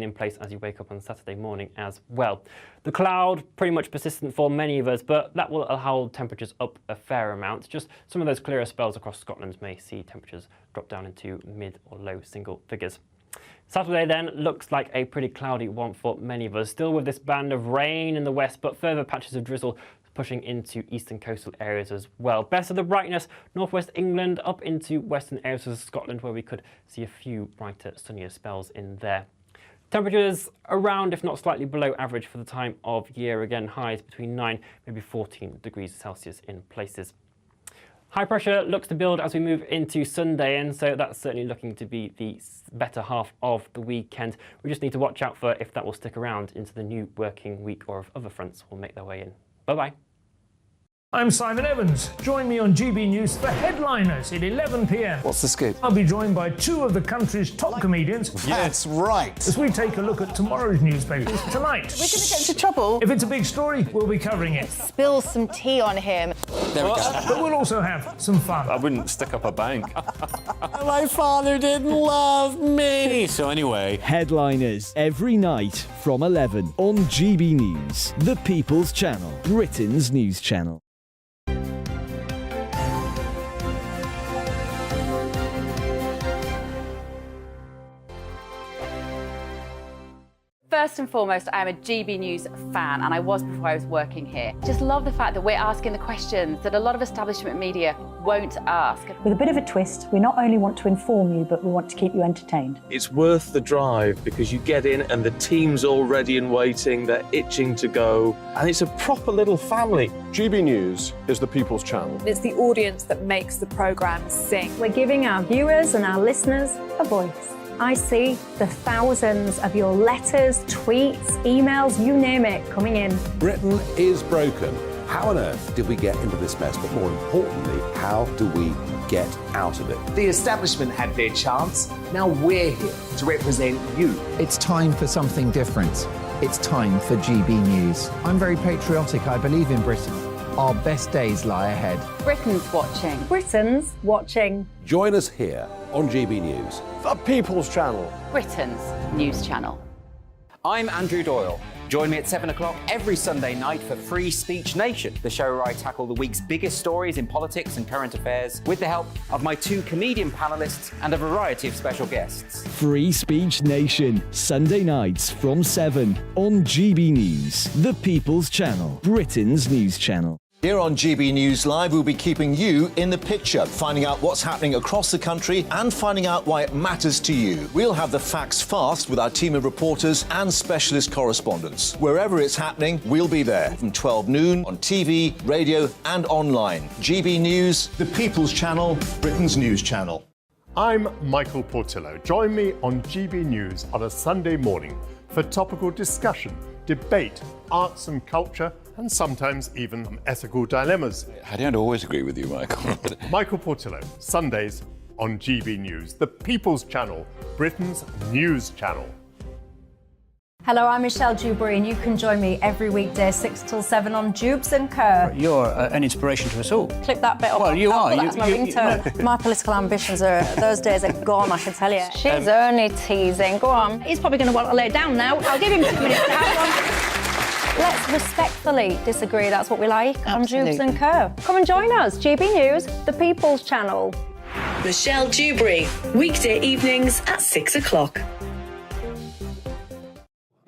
in place as you wake up on Saturday morning as well. The cloud pretty much persistent for many of us, but that will hold temperatures up a fair amount. Just some of those clearer spells across Scotland may see temperatures drop down into mid or low single figures. Saturday then looks like a pretty cloudy one for many of us, still with this band of rain in the west, but further patches of drizzle pushing into eastern coastal areas as well. Best of the brightness, northwest England up into western areas of Scotland, where we could see a few brighter, sunnier spells in there. Temperatures around, if not slightly below average for the time of year. Again, highs between 9, maybe 14 degrees Celsius in places. High pressure looks to build as we move into Sunday, and so that's certainly looking to be the better half of the weekend. We just need to watch out for if that will stick around into the new working week, or if other fronts will make their way in. Bye-bye. I'm Simon Evans. Join me on GB News for Headliners at 11 p.m. What's the scoop? I'll be joined by two of the country's top comedians. That's right. As we take a look at tomorrow's newspapers tonight. We're going to get into trouble. If it's a big story, we'll be covering it. Spill some tea on him. There we go. But we'll also have some fun. I wouldn't stick up a bank. My father didn't love me. So anyway. Headliners every night from 11 on GB News, the People's Channel, Britain's news channel. First and foremost, I am a GB News fan, and I was before I was working here. Just love the fact that we're asking the questions that a lot of establishment media won't ask. With a bit of a twist, we not only want to inform you, but we want to keep you entertained. It's worth the drive because you get in and the team's all ready and waiting, they're itching to go, and it's a proper little family. GB News is the People's Channel. It's the audience that makes the programme sing. We're giving our viewers and our listeners a voice. I see the thousands of your letters, tweets, emails, you name it, coming in. Britain is broken. How on earth did we get into this mess? But more importantly, how do we get out of it? The establishment had their chance. Now we're here to represent you. It's time for something different. It's time for GB News. I'm very patriotic. I believe in Britain. Our best days lie ahead. Britain's watching. Britain's watching. Join us here on GB News. The People's Channel. Britain's news channel. I'm Andrew Doyle. Join me at 7 o'clock every Sunday night for Free Speech Nation, the show where I tackle the week's biggest stories in politics and current affairs with the help of my two comedian panellists and a variety of special guests. Free Speech Nation, Sunday nights from 7 on GB News, the People's Channel, Britain's news channel. Here on GB News Live, we'll be keeping you in the picture, finding out what's happening across the country and finding out why it matters to you. We'll have the facts fast with our team of reporters and specialist correspondents. Wherever it's happening, we'll be there from 12 noon on TV, radio and online. GB News, the People's Channel, Britain's news channel. I'm Michael Portillo. Join me on GB News on a Sunday morning for topical discussion, debate, arts and culture, and sometimes even some ethical dilemmas. I don't always agree with you, Michael. Michael Portillo, Sundays on GB News, the People's Channel, Britain's news channel. Hello, I'm Michelle Dewberry, and you can join me every weekday 6 till 7 on Jubes and Kerr. You're an inspiration to us all. Clip that bit up. Well, you are. That's my ringtone. My political ambitions are, those days are gone, I can tell you. She's only teasing. Go on. He's probably going to want to lay down now. I'll give him 2 minutes to have one. Let's respectfully disagree. That's what we like. Absolutely. On Jubes and Kerr. Come and join us. GB News, the People's Channel. Michelle Dewberry, weekday evenings at 6 o'clock.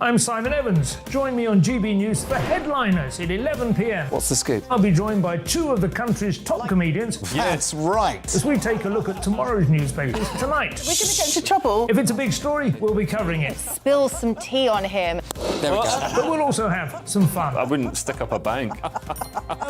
I'm Simon Evans. Join me on GB News for Headliners at 11 p.m. What's the scoop? I'll be joined by two of the country's top comedians. That's right. As we take a look at tomorrow's newspapers tonight. We're going to get into trouble. If it's a big story, we'll be covering it. Spill some tea on him. There we go. But we'll also have some fun. I wouldn't stick up a bank.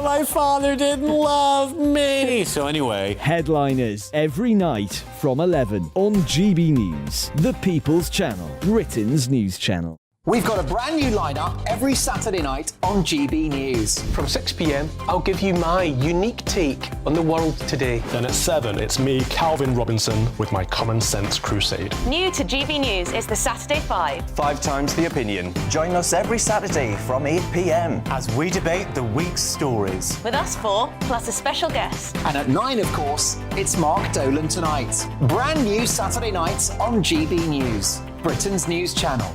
My father didn't love me. So anyway. Headliners every night from 11 on GB News, the People's Channel, Britain's news channel. We've got a brand new lineup every Saturday night on GB News. From 6 p.m, I'll give you my unique take on the world today. Then at 7, it's me, Calvin Robinson, with my Common Sense Crusade. New to GB News is the Saturday 5. 5 times the opinion. Join us every Saturday from 8 p.m. as we debate the week's stories. With us 4, plus a special guest. And at 9, of course, it's Mark Dolan Tonight. Brand new Saturday nights on GB News, Britain's news channel.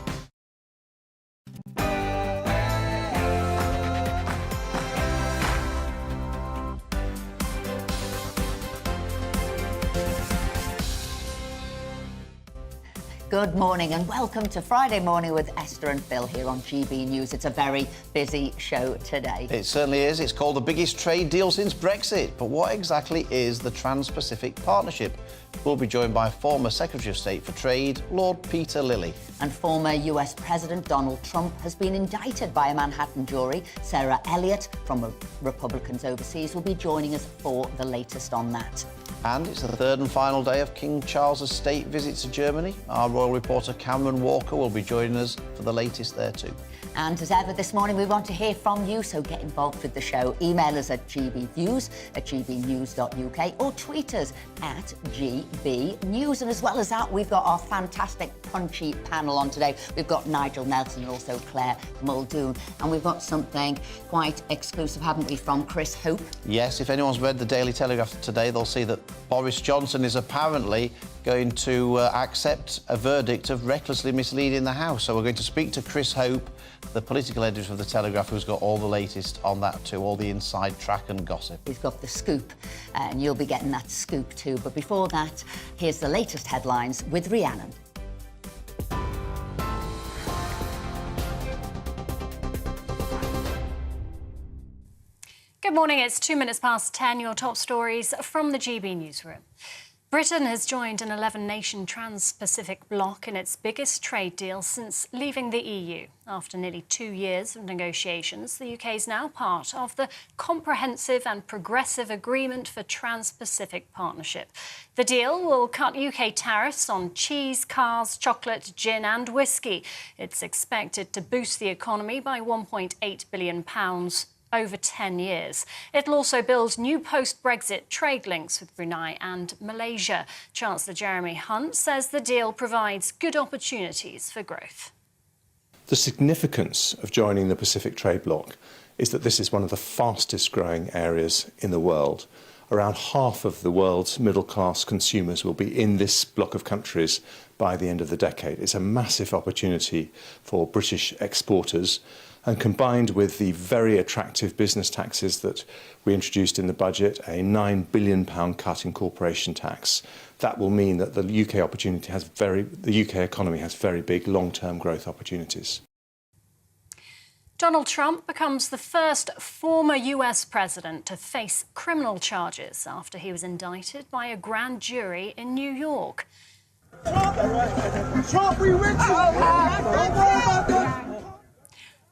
Good morning and welcome to Friday Morning with Esther and Phil here on GB News. It's a very busy show today. It certainly is. It's called the biggest trade deal since Brexit. But what exactly is the Trans-Pacific Partnership? We'll be joined by former Secretary of State for Trade, Lord Peter Lilly. And former US President Donald Trump has been indicted by a Manhattan jury. Sarah Elliott from Republicans Overseas will be joining us for the latest on that. And it's the third and final day of King Charles's state visit to Germany. Our royal reporter Cameron Walker will be joining us for the latest there too. And as ever this morning, we want to hear from you, so get involved with the show. Email us at gbviews@gbnews.uk or tweet us at gbnews. And as well as that, we've got our fantastic punchy panel on today. We've got Nigel Nelson and also Claire Muldoon. And we've got something quite exclusive, haven't we, from Chris Hope? Yes, if anyone's read the Daily Telegraph today, they'll see that Boris Johnson is apparently going to accept a verdict of recklessly misleading the House. So we're going to speak to Chris Hope, the political editor of the Telegraph, who's got all the latest on that too, all the inside track and gossip. He's got the scoop, and you'll be getting that scoop too. But before that, here's the latest headlines with Rhiannon. Good morning, it's 2 minutes past 10. Your top stories from the GB newsroom. Britain has joined an 11-nation trans-Pacific bloc in its biggest trade deal since leaving the EU. After nearly 2 years of negotiations, the UK is now part of the Comprehensive and Progressive Agreement for Trans-Pacific Partnership. The deal will cut UK tariffs on cheese, cars, chocolate, gin and whiskey. It's expected to boost the economy by £1.8 billion over 10 years. It'll also build new post-Brexit trade links with Brunei and Malaysia. Chancellor Jeremy Hunt says the deal provides good opportunities for growth. The significance of joining the Pacific Trade Bloc is that this is one of the fastest growing areas in the world. Around half of the world's middle-class consumers will be in this bloc of countries by the end of the decade. It's a massive opportunity for British exporters, and combined with the very attractive business taxes that we introduced in the budget, a £9 billion cut in corporation tax, that will mean that the UK economy has very big long-term growth opportunities. Donald Trump becomes the first former US president to face criminal charges after he was indicted by a grand jury in New York. Trump, we with you. Don't worry about that.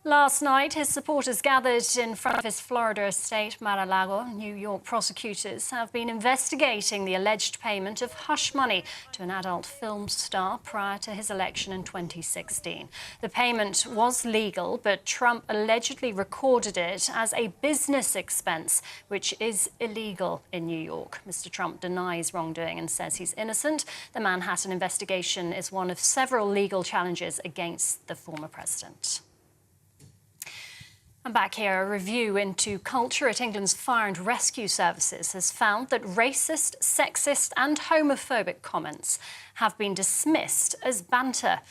Last night, his supporters gathered in front of his Florida estate, Mar-a-Lago. New York prosecutors have been investigating the alleged payment of hush money to an adult film star prior to his election in 2016. The payment was legal, but Trump allegedly recorded it as a business expense, which is illegal in New York. Mr. Trump denies wrongdoing and says he's innocent. The Manhattan investigation is one of several legal challenges against the former president. And back here, a review into culture at England's Fire and Rescue Services has found that racist, sexist and homophobic comments have been dismissed as banter.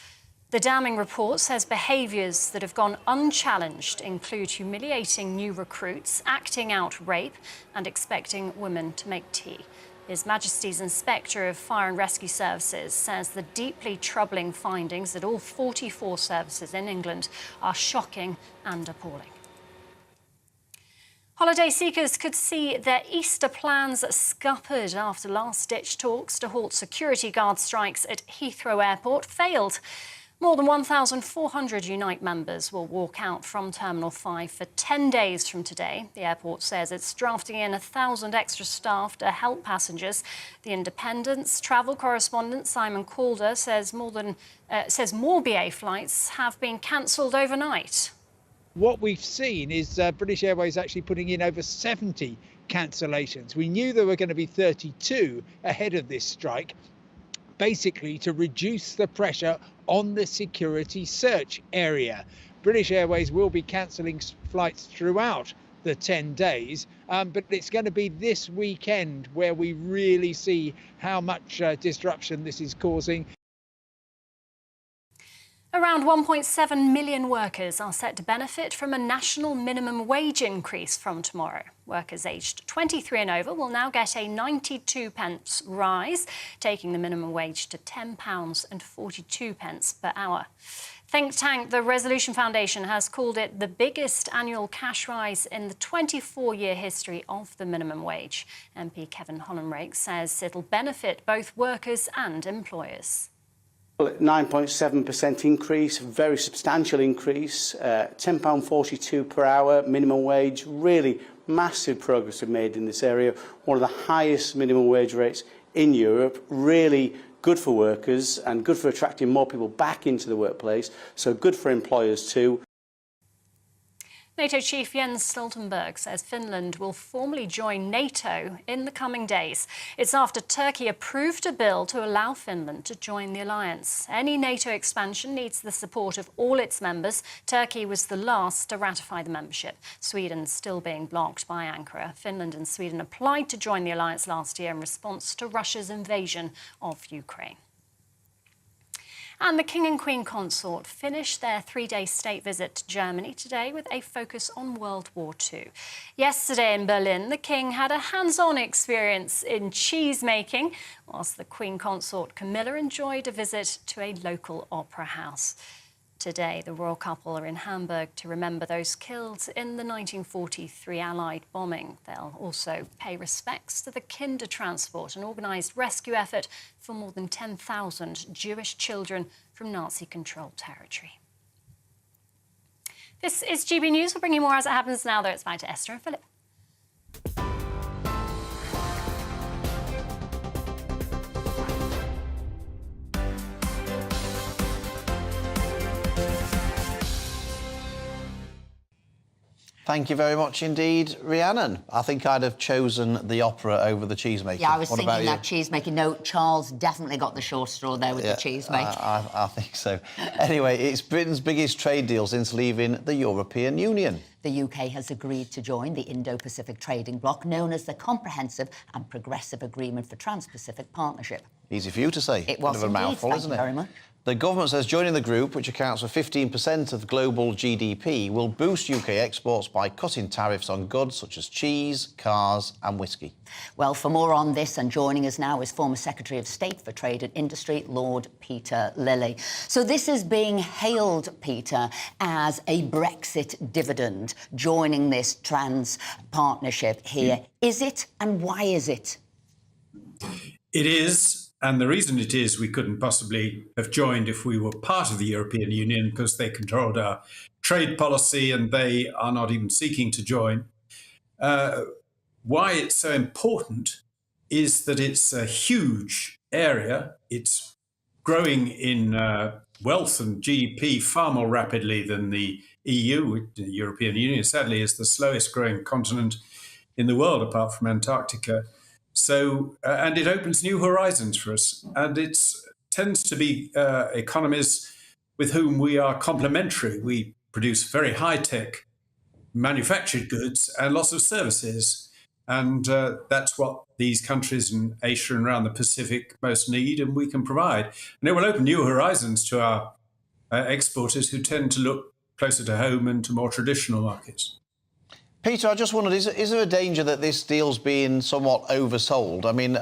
The damning report says behaviours that have gone unchallenged include humiliating new recruits, acting out rape and expecting women to make tea. His Majesty's Inspector of Fire and Rescue Services says the deeply troubling findings at all 44 services in England are shocking and appalling. Holiday seekers could see their Easter plans scuppered after last-ditch talks to halt security guard strikes at Heathrow Airport failed. More than 1,400 Unite members will walk out from Terminal 5 for 10 days from today. The airport says it's drafting in 1,000 extra staff to help passengers. The Independent's travel correspondent Simon Calder says more BA flights have been cancelled overnight. What we've seen is British Airways actually putting in over 70 cancellations. We knew there were going to be 32 ahead of this strike, basically to reduce the pressure on the security search area. British Airways will be cancelling flights throughout the 10 days, but it's going to be this weekend where we really see how much disruption this is causing. Around 1.7 million workers are set to benefit from a national minimum wage increase from tomorrow. Workers aged 23 and over will now get a 92p rise, taking the minimum wage to £10.42 per hour. Think tank The Resolution Foundation has called it the biggest annual cash rise in the 24-year history of the minimum wage. MP Kevin Hollenrake says it'll benefit both workers and employers. 9.7% increase, very substantial increase, £10.42 per hour minimum wage, really massive progress we've made in this area, one of the highest minimum wage rates in Europe, really good for workers and good for attracting more people back into the workplace, so good for employers too. NATO chief Jens Stoltenberg says Finland will formally join NATO in the coming days. It's after Turkey approved a bill to allow Finland to join the alliance. Any NATO expansion needs the support of all its members. Turkey was the last to ratify the membership. Sweden's still being blocked by Ankara. Finland and Sweden applied to join the alliance last year in response to Russia's invasion of Ukraine. And the King and Queen Consort finished their three-day state visit to Germany today with a focus on World War II. Yesterday in Berlin, the King had a hands-on experience in cheese making, whilst the Queen Consort Camilla enjoyed a visit to a local opera house. Today, the royal couple are in Hamburg to remember those killed in the 1943 Allied bombing. They'll also pay respects to the Kindertransport, an organised rescue effort for more than 10,000 Jewish children from Nazi-controlled territory. This is GB News. We'll bring you more as it happens now, though. It's back to Esther and Philip. Thank you very much indeed, Rhiannon. I think I'd have chosen the opera over the cheesemaking. Yeah, I was what thinking about that cheesemaking. No, Charles definitely got the short straw there with the cheesemaking. I think so. Anyway, it's Britain's biggest trade deal since leaving the European Union. The UK has agreed to join the Indo-Pacific Trading Bloc, known as the Comprehensive and Progressive Agreement for Trans-Pacific Partnership. Easy for you to say. It was Bit of a mouthful, Thank isn't you it? very much. The government says joining the group, which accounts for 15% of global GDP, will boost UK exports by cutting tariffs on goods such as cheese, cars and whisky. Well, for more on this, and joining us now is former Secretary of State for Trade and Industry, Lord Peter Lilly. So this is being hailed, Peter, as a Brexit dividend, joining this trans partnership here. Is it, and why is it? It is. And the reason it is, we couldn't possibly have joined if we were part of the European Union, because they controlled our trade policy and they are not even seeking to join. Why it's so important is that it's a huge area. It's growing in wealth and GDP far more rapidly than the EU. The European Union, sadly, is the slowest growing continent in the world, apart from Antarctica. So, and it opens new horizons for us. And it tends to be economies with whom we are complementary. We produce very high-tech manufactured goods and lots of services. And that's what these countries in Asia and around the Pacific most need, and we can provide. And it will open new horizons to our exporters who tend to look closer to home and to more traditional markets. Peter, I just wondered, is there a danger that this deal's being somewhat oversold? I mean,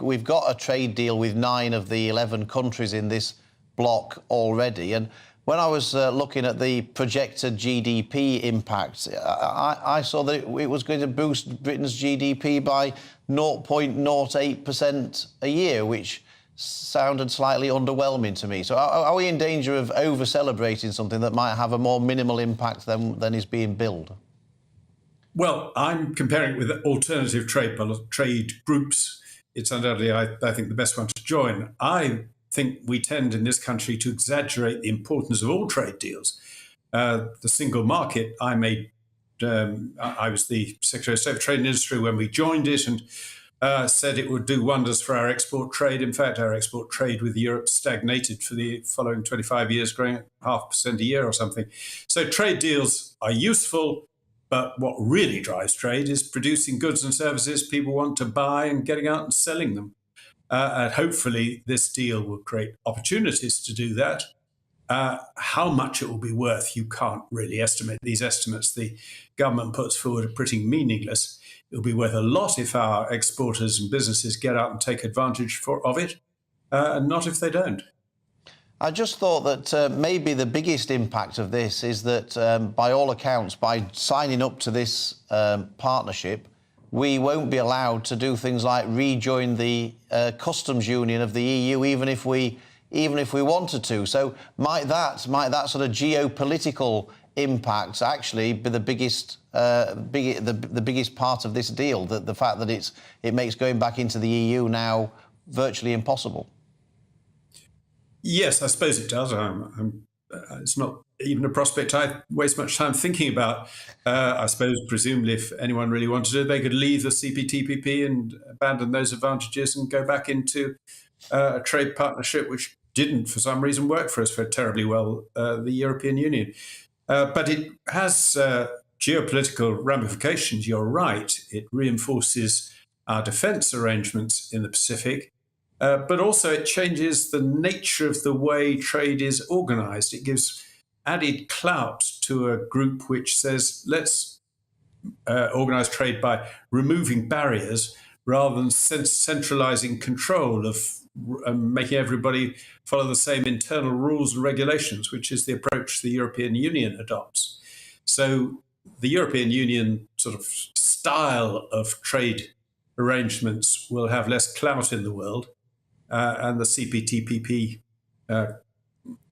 we've got a trade deal with 9 of the 11 countries in this bloc already, and when I was looking at the projected GDP impact, I saw that it was going to boost Britain's GDP by 0.08% a year, which sounded slightly underwhelming to me. So are we in danger of over-celebrating something that might have a more minimal impact than is being billed? Well, I'm comparing it with alternative trade groups. It's undoubtedly, I think, the best one to join. I think we tend in this country to exaggerate the importance of all trade deals. The single market, I was the Secretary of State for Trade and Industry when we joined it, and said it would do wonders for our export trade. In fact, our export trade with Europe stagnated for the following 25 years, growing at 0.5% a year or something. So trade deals are useful. But what really drives trade is producing goods and services people want to buy and getting out and selling them. And hopefully this deal will create opportunities to do that. How much it will be worth, you can't really estimate. These estimates the government puts forward are pretty meaningless. It'll be worth a lot if our exporters and businesses get out and take advantage of it, and not if they don't. I just thought that maybe the biggest impact of this is that, by all accounts, by signing up to this partnership, we won't be allowed to do things like rejoin the customs union of the EU, even if we wanted to. So might that sort of geopolitical impact actually be the biggest the biggest part of this deal? The fact that it makes going back into the EU now virtually impossible. Yes, I suppose it does. It's not even a prospect I waste much time thinking about. I suppose, presumably, if anyone really wanted to, they could leave the CPTPP and abandon those advantages and go back into a trade partnership which didn't, for some reason, work for us very terribly well, the European Union. But it has geopolitical ramifications, you're right. It reinforces our defence arrangements in the Pacific. But also it changes the nature of the way trade is organised. It gives added clout to a group which says, let's organise trade by removing barriers rather than centralising control of making everybody follow the same internal rules and regulations, which is the approach the European Union adopts. So the European Union sort of style of trade arrangements will have less clout in the world. And the CPTPP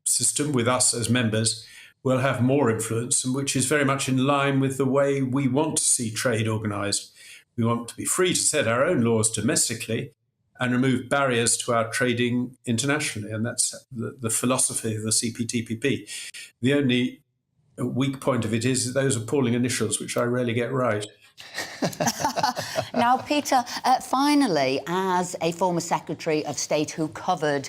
system with us as members will have more influence, and which is very much in line with the way we want to see trade organised. We want to be free to set our own laws domestically and remove barriers to our trading internationally. And that's the philosophy of the CPTPP. The only weak point of it is those appalling initials, which I rarely get right. Now, Peter, finally, as a former Secretary of State who covered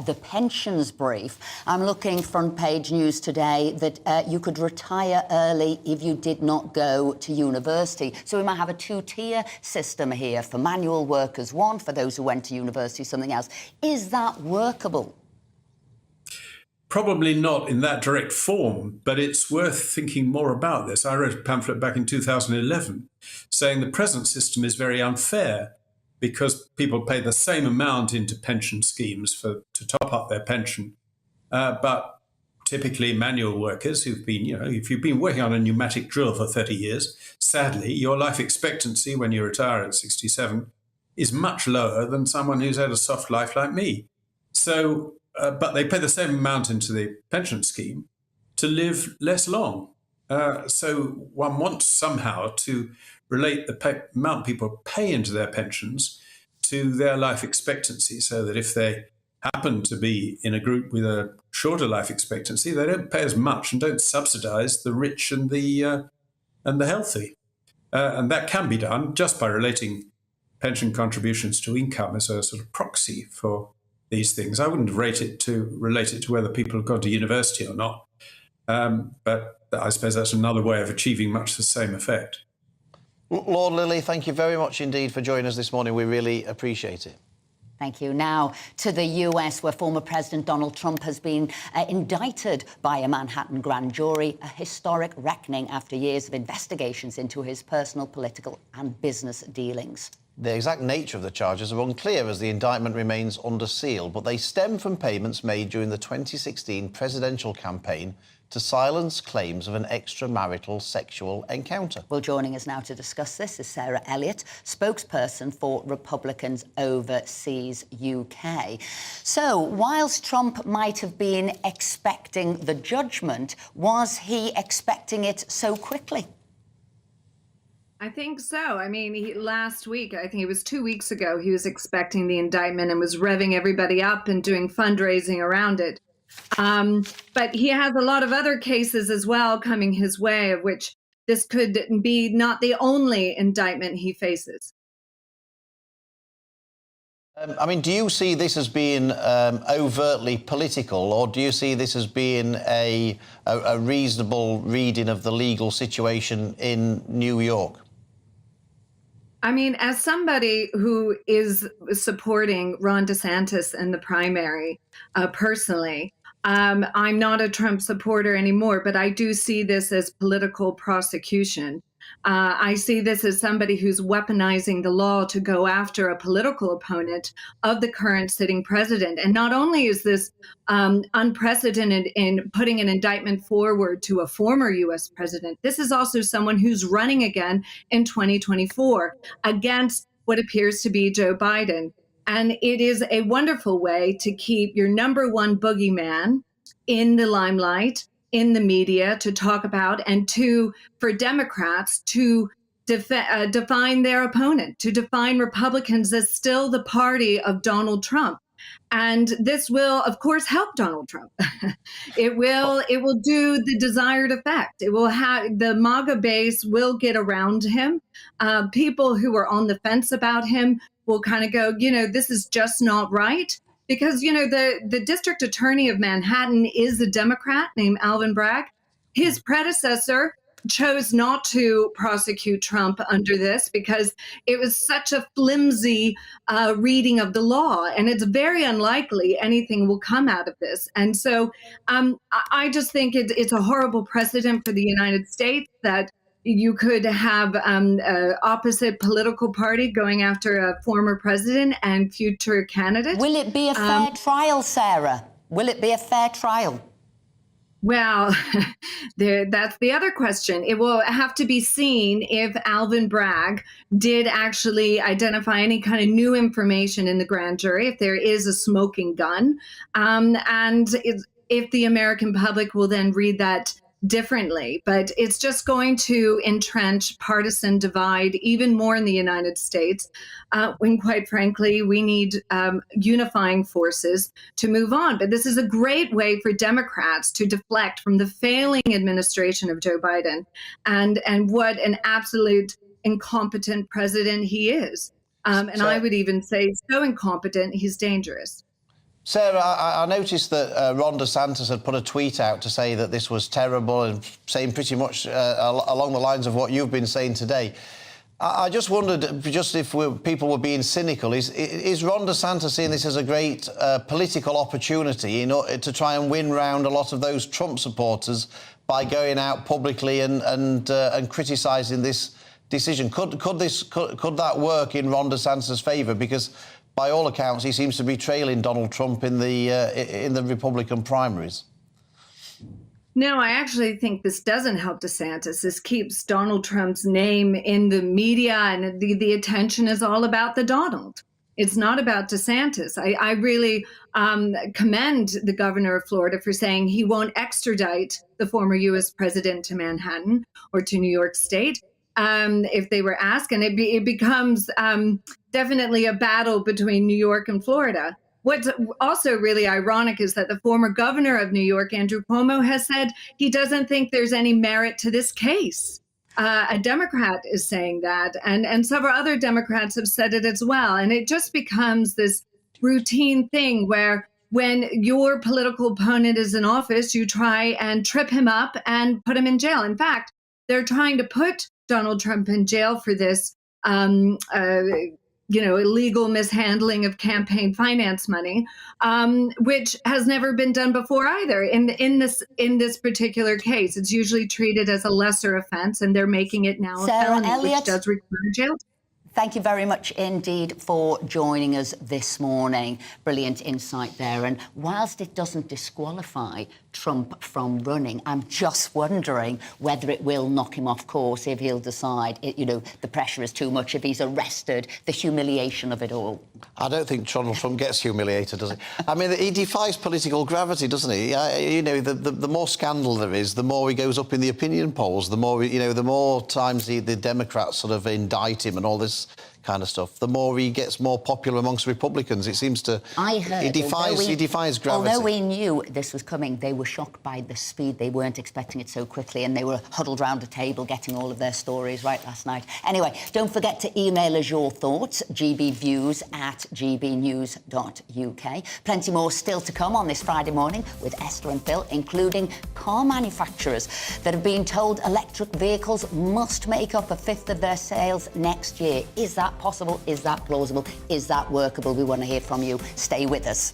the pensions brief, I'm looking front page news today that you could retire early if you did not go to university. So we might have a two-tier system here for manual workers, one for those who went to university, something else. Is that workable? Probably not in that direct form, but it's worth thinking more about this. I wrote a pamphlet back in 2011 saying the present system is very unfair because people pay the same amount into pension schemes to top up their pension. But typically manual workers who've been, if you've been working on a pneumatic drill for 30 years, sadly, your life expectancy when you retire at 67 is much lower than someone who's had a soft life like me. So, but they pay the same amount into the pension scheme to live less long. So one wants somehow to relate the amount people pay into their pensions to their life expectancy, so that if they happen to be in a group with a shorter life expectancy, they don't pay as much and don't subsidise the rich and the healthy. And that can be done just by relating pension contributions to income as a sort of proxy for these things. I wouldn't relate it to whether people have gone to university or not. But I suppose that's another way of achieving much the same effect. Lord Lilly, thank you very much indeed for joining us this morning. We really appreciate it. Thank you. Now to the US, where former President Donald Trump has been indicted by a Manhattan grand jury, a historic reckoning after years of investigations into his personal, political and business dealings. The exact nature of the charges are unclear as the indictment remains under seal, but they stem from payments made during the 2016 presidential campaign to silence claims of an extramarital sexual encounter. Well, joining us now to discuss this is Sarah Elliott, spokesperson for Republicans Overseas UK. So, whilst Trump might have been expecting the judgment, was he expecting it so quickly? I think so. I mean, last week, I think it was 2 weeks ago, he was expecting the indictment and was revving everybody up and doing fundraising around it. But he has a lot of other cases as well coming his way, of which this could be not the only indictment he faces. I mean, do you see this as being overtly political, or do you see this as being a reasonable reading of the legal situation in New York? I mean, as somebody who is supporting Ron DeSantis in the primary personally, I'm not a Trump supporter anymore, but I do see this as political prosecution. I see this as somebody who's weaponizing the law to go after a political opponent of the current sitting president. And not only is this unprecedented in putting an indictment forward to a former U.S. president, this is also someone who's running again in 2024 against what appears to be Joe Biden. And it is a wonderful way to keep your number one boogeyman in the limelight, in the media to talk about, and for Democrats to define their opponent, to define Republicans as still the party of Donald Trump. And this will, of course, help Donald Trump. It will do the desired effect. It will have the MAGA base will get around him. People who are on the fence about him will kind of go, this is just not right. Because, the district attorney of Manhattan is a Democrat named Alvin Bragg. His predecessor chose not to prosecute Trump under this because it was such a flimsy reading of the law. And it's very unlikely anything will come out of this. And so I just think it's a horrible precedent for the United States that you could have opposite political party going after a former president and future candidate. Will it be a fair trial, Sarah? Will it be a fair trial? Well, that's the other question. It will have to be seen if Alvin Bragg did actually identify any kind of new information in the grand jury, if there is a smoking gun, and if the American public will then read that differently. But it's just going to entrench partisan divide even more in the United States, when quite frankly, we need unifying forces to move on. But this is a great way for Democrats to deflect from the failing administration of Joe Biden and what an absolute incompetent president he is. And I would even say so incompetent, he's dangerous. Sarah, I noticed that Ron DeSantis had put a tweet out to say that this was terrible and saying pretty much along the lines of what you've been saying today. I just wondered, if people were being cynical, is Ron DeSantis seeing this as a great political opportunity to try and win round a lot of those Trump supporters by going out publicly and criticising this decision? Could that work in Ron DeSantis' favour? Because by all accounts, he seems to be trailing Donald Trump in the Republican primaries. No, I actually think this doesn't help DeSantis. This keeps Donald Trump's name in the media, and the attention is all about the Donald. It's not about DeSantis. I really commend the governor of Florida for saying he won't extradite the former U.S. president to Manhattan or to New York State if they were asked. And it becomes definitely a battle between New York and Florida. What's also really ironic is that the former governor of New York, Andrew Cuomo, has said he doesn't think there's any merit to this case. A Democrat is saying that, and several other Democrats have said it as well. And it just becomes this routine thing where when your political opponent is in office, you try and trip him up and put him in jail. In fact, they're trying to put Donald Trump in jail for this illegal mishandling of campaign finance money, which has never been done before either. In this particular case, it's usually treated as a lesser offense, and they're making it now a felony, which does require jail. Thank you very much indeed for joining us this morning. Brilliant insight there. And whilst it doesn't disqualify Trump from running, I'm just wondering whether it will knock him off course if he'll decide, the pressure is too much, if he's arrested, the humiliation of it all. I don't think Donald Trump gets humiliated, does he? I mean, he defies political gravity, doesn't he? The more scandal there is, the more he goes up in the opinion polls, the more, the more times the Democrats sort of indict him and all this kind of stuff, the more he gets more popular amongst Republicans. It seems to... I heard... He defies gravity. Although we knew this was coming, they were shocked by the speed. They weren't expecting it so quickly, and they were huddled round a table getting all of their stories right last night. Anyway, don't forget to email us your thoughts, gbviews@gbnews.uk. Plenty more still to come on this Friday morning with Esther and Phil, including car manufacturers that have been told electric vehicles must make up a fifth of their sales next year. Is that possible? Is that plausible? Is that workable? We want to hear from you. Stay with us.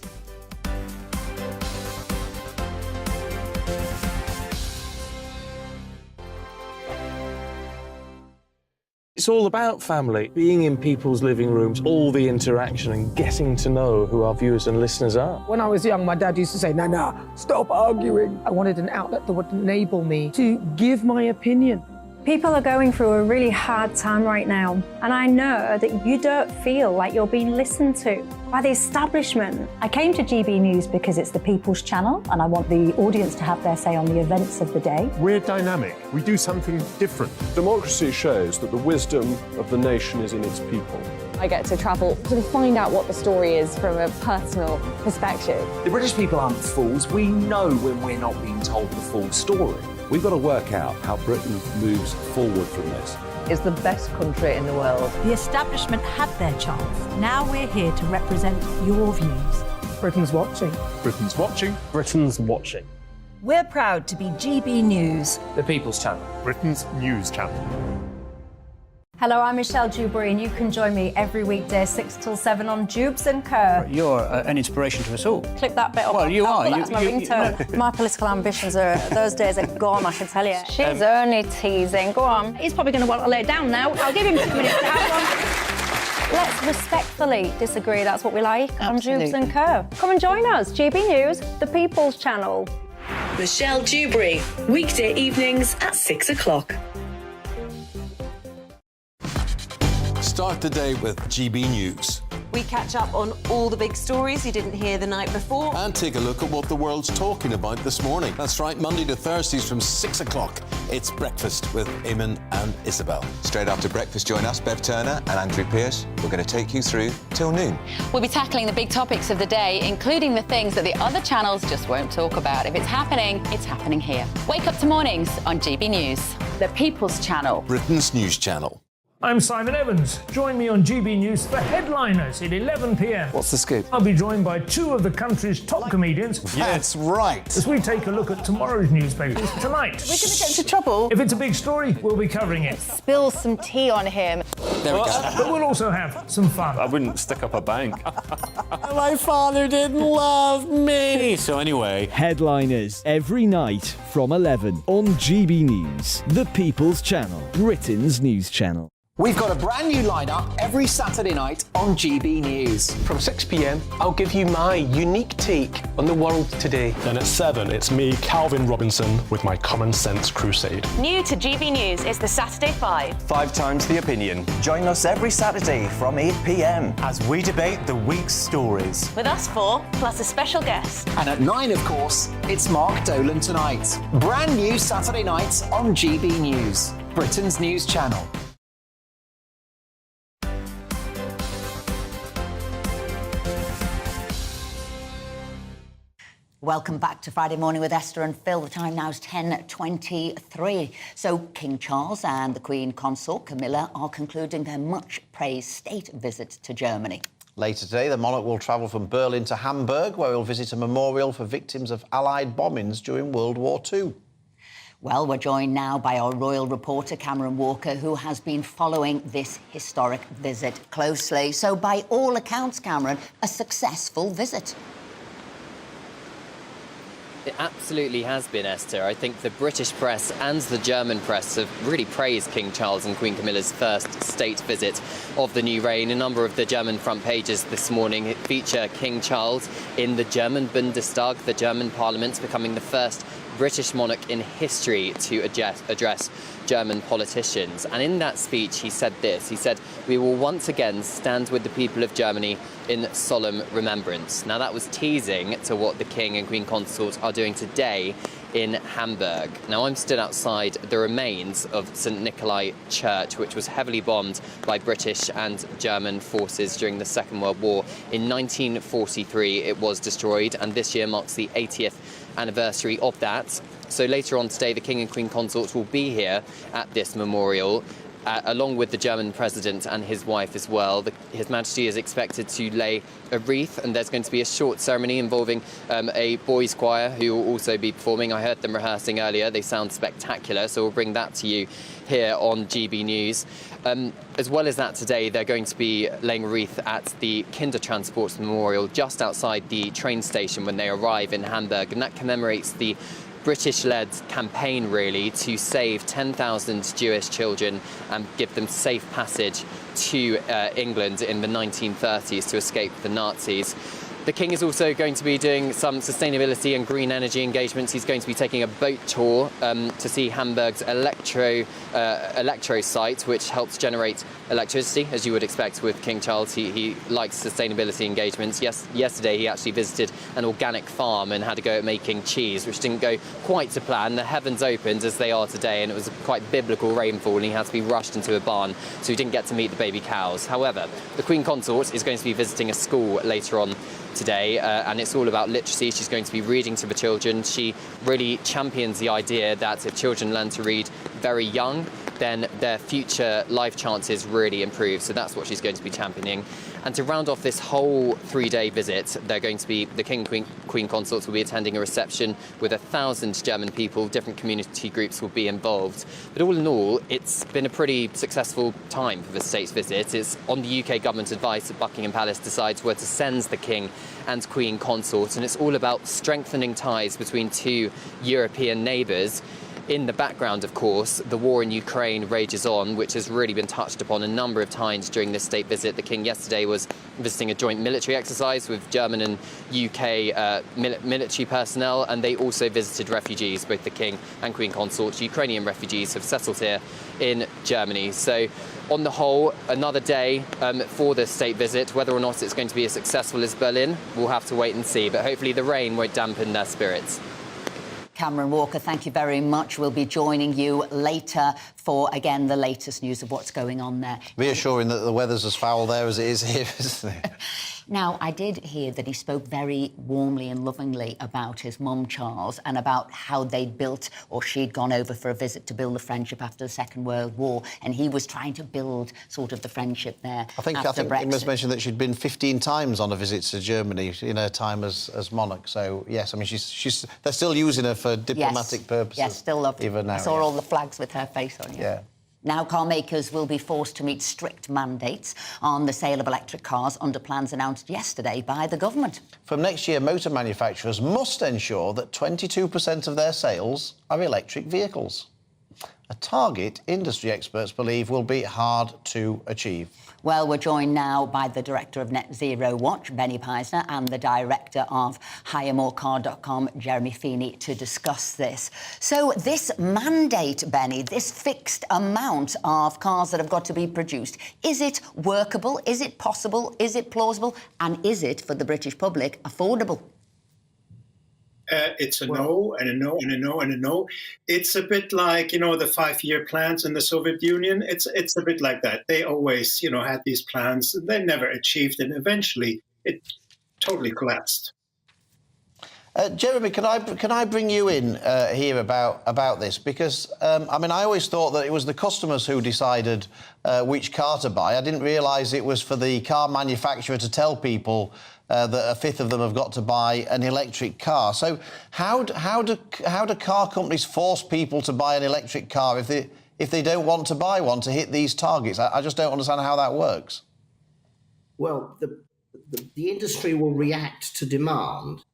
It's all about family, being in people's living rooms, all the interaction and getting to know who our viewers and listeners are. When I was young, my dad used to say, "Nana, stop arguing." I wanted an outlet that would enable me to give my opinion. People are going through a really hard time right now, and I know that you don't feel like you're being listened to by the establishment. I came to GB News because it's the People's Channel, and I want the audience to have their say on the events of the day. We're dynamic. We do something different. Democracy shows that the wisdom of the nation is in its people. I get to travel to find out what the story is from a personal perspective. The British people aren't fools. We know when we're not being told the full story. We've got to work out how Britain moves forward from this. It's the best country in the world. The establishment had their chance. Now we're here to represent your views. Britain's watching. Britain's watching. Britain's watching. We're proud to be GB News. The People's Channel. Britain's news channel. Hello, I'm Michelle Dewberry, and you can join me every weekday 6 till 7 on Jubes and Kerr. You're an inspiration to us all. Clip that bit up. Well, you are. That's my ringtone. My political ambitions are, those days are gone, I can tell you. She's only teasing. Go on. He's probably going to want to lay down now. I'll give him 2 minutes to have one. Let's respectfully disagree. That's what we like on Jubes and Kerr. Come and join us. GB News, the People's Channel. Michelle Dewberry, weekday evenings at 6 o'clock. Start the day with GB News. We catch up on all the big stories you didn't hear the night before. And take a look at what the world's talking about this morning. That's right, Monday to Thursdays from 6 o'clock. It's Breakfast with Eamon and Isabel. Straight after breakfast, join us, Bev Turner and Andrew Pearce. We're going to take you through till noon. We'll be tackling the big topics of the day, including the things that the other channels just won't talk about. If it's happening here. Wake up to mornings on GB News, the People's Channel. Britain's news channel. I'm Simon Evans. Join me on GB News for Headliners at 11 p.m. What's the scoop? I'll be joined by 2 of the country's top comedians. That's right. As we take a look at tomorrow's newspapers tonight. We're going to get into trouble. If it's a big story, we'll be covering it. Spill some tea on him. There we go. But we'll also have some fun. I wouldn't stick up a bank. My father didn't love me. So anyway, Headliners every night from 11 on GB News, the People's Channel, Britain's news channel. We've got a brand new lineup every Saturday night on GB News. From 6 p.m, I'll give you my unique take on the world today. Then at 7, it's me, Calvin Robinson, with my Common Sense Crusade. New to GB News is the Saturday 5. 5 times the opinion. Join us every Saturday from 8 p.m. as we debate the week's stories. With us 4, plus a special guest. And at 9, of course, it's Mark Dolan Tonight. Brand new Saturday nights on GB News, Britain's news channel. Welcome back to Friday Morning with Esther and Phil. The time now is 10:23. So King Charles and the Queen Consort Camilla are concluding their much-praised state visit to Germany. Later today, the monarch will travel from Berlin to Hamburg, where he'll visit a memorial for victims of Allied bombings during World War II. Well, we're joined now by our royal reporter, Cameron Walker, who has been following this historic visit closely. So by all accounts, Cameron, a successful visit. It absolutely has been, Esther. I think the British press and the German press have really praised King Charles and Queen Camilla's first state visit of the new reign. A number of the German front pages this morning feature King Charles in the German Bundestag, the German parliament, becoming the first British monarch in history to address German politicians. And in that speech, he said this. He said, "We will once again stand with the people of Germany in solemn remembrance." Now, that was teasing to what the King and Queen Consort are doing today in Hamburg. Now, I'm stood outside the remains of St. Nikolai Church, which was heavily bombed by British and German forces during the Second World War. In 1943, it was destroyed, and this year marks the 80th anniversary of that. So later on today, the King and Queen Consorts will be here at this memorial, along with the German president and his wife as well. His Majesty is expected to lay a wreath, and there's going to be a short ceremony involving a boys' choir who will also be performing. I heard them rehearsing earlier. They sound spectacular, so we'll bring that to you here on GB News. As well as that, today they're going to be laying a wreath at the Kindertransport Memorial just outside the train station when they arrive in Hamburg, and that commemorates the British-led campaign, really, to save 10,000 Jewish children and give them safe passage to England in the 1930s to escape the Nazis. The King is also going to be doing some sustainability and green energy engagements. He's going to be taking a boat tour to see Hamburg's electro site, which helps generate electricity, as you would expect with King Charles. He likes sustainability engagements. Yesterday he actually visited an organic farm and had to go at making cheese, which didn't go quite to plan. The heavens opened as they are today, and it was quite biblical rainfall, and he had to be rushed into a barn, so he didn't get to meet the baby cows. However, the Queen Consort is going to be visiting a school later on today, and it's all about literacy. She's going to be reading to the children. She really champions the idea that if children learn to read very young, then their future life chances really improve. So that's what she's going to be championing. And to round off this whole 3-day visit, they're going to be, the King and Queen Consorts will be attending a reception with 1,000 German people. Different community groups will be involved. But all in all, it's been a pretty successful time for the state's visit. It's on the UK government advice that Buckingham Palace decides where to send the King and Queen Consort, and it's all about strengthening ties between two European neighbours. In the background, of course, the war in Ukraine rages on, which has really been touched upon a number of times during this state visit. The King yesterday was visiting a joint military exercise with German and UK military personnel, and they also visited refugees. Both the King and Queen Consort, Ukrainian refugees, have settled here in Germany. So, on the whole, another day for the state visit. Whether or not it's going to be as successful as Berlin, we'll have to wait and see. But hopefully the rain won't dampen their spirits. Cameron Walker, thank you very much. We'll be joining you later for, again, the latest news of what's going on there. Reassuring that the weather's as foul there as it is here, isn't it? Now, I did hear that he spoke very warmly and lovingly about his mum, Charles, and about how they'd built, or she'd gone over for a visit to build a friendship after the Second World War, and he was trying to build sort of the friendship there. I think Brexit. he must mention that she'd been 15 times on a visit to Germany in her time as monarch. So, yes, I mean, they're still using her for diplomatic purposes. Yes, still love her. Even now. I saw all the flags with her face on. Yeah. Now, car makers will be forced to meet strict mandates on the sale of electric cars under plans announced yesterday by the government. From next year, motor manufacturers must ensure that 22% of their sales are electric vehicles. A target industry experts believe will be hard to achieve. Well, we're joined now by the director of Net Zero Watch, Benny Peisner, and the director of HireMoreCar.com, Jeremy Feeney, to discuss this. So this mandate, Benny, this fixed amount of cars that have got to be produced, is it workable? Is it possible? Is it plausible? And is it, for the British public, affordable? It's a no and a no and a no and a no. It's a bit like, the 5-year plans in the Soviet Union. It's a bit like that. They always, had these plans. They never achieved, and eventually it totally collapsed. Jeremy, can I bring you in here about this? Because, I always thought that it was the customers who decided which car to buy. I didn't realise it was for the car manufacturer to tell people that a fifth of them have got to buy an electric car. So how do car companies force people to buy an electric car if they don't want to buy one to hit these targets? I just don't understand how that works. Well, the industry will react to demand,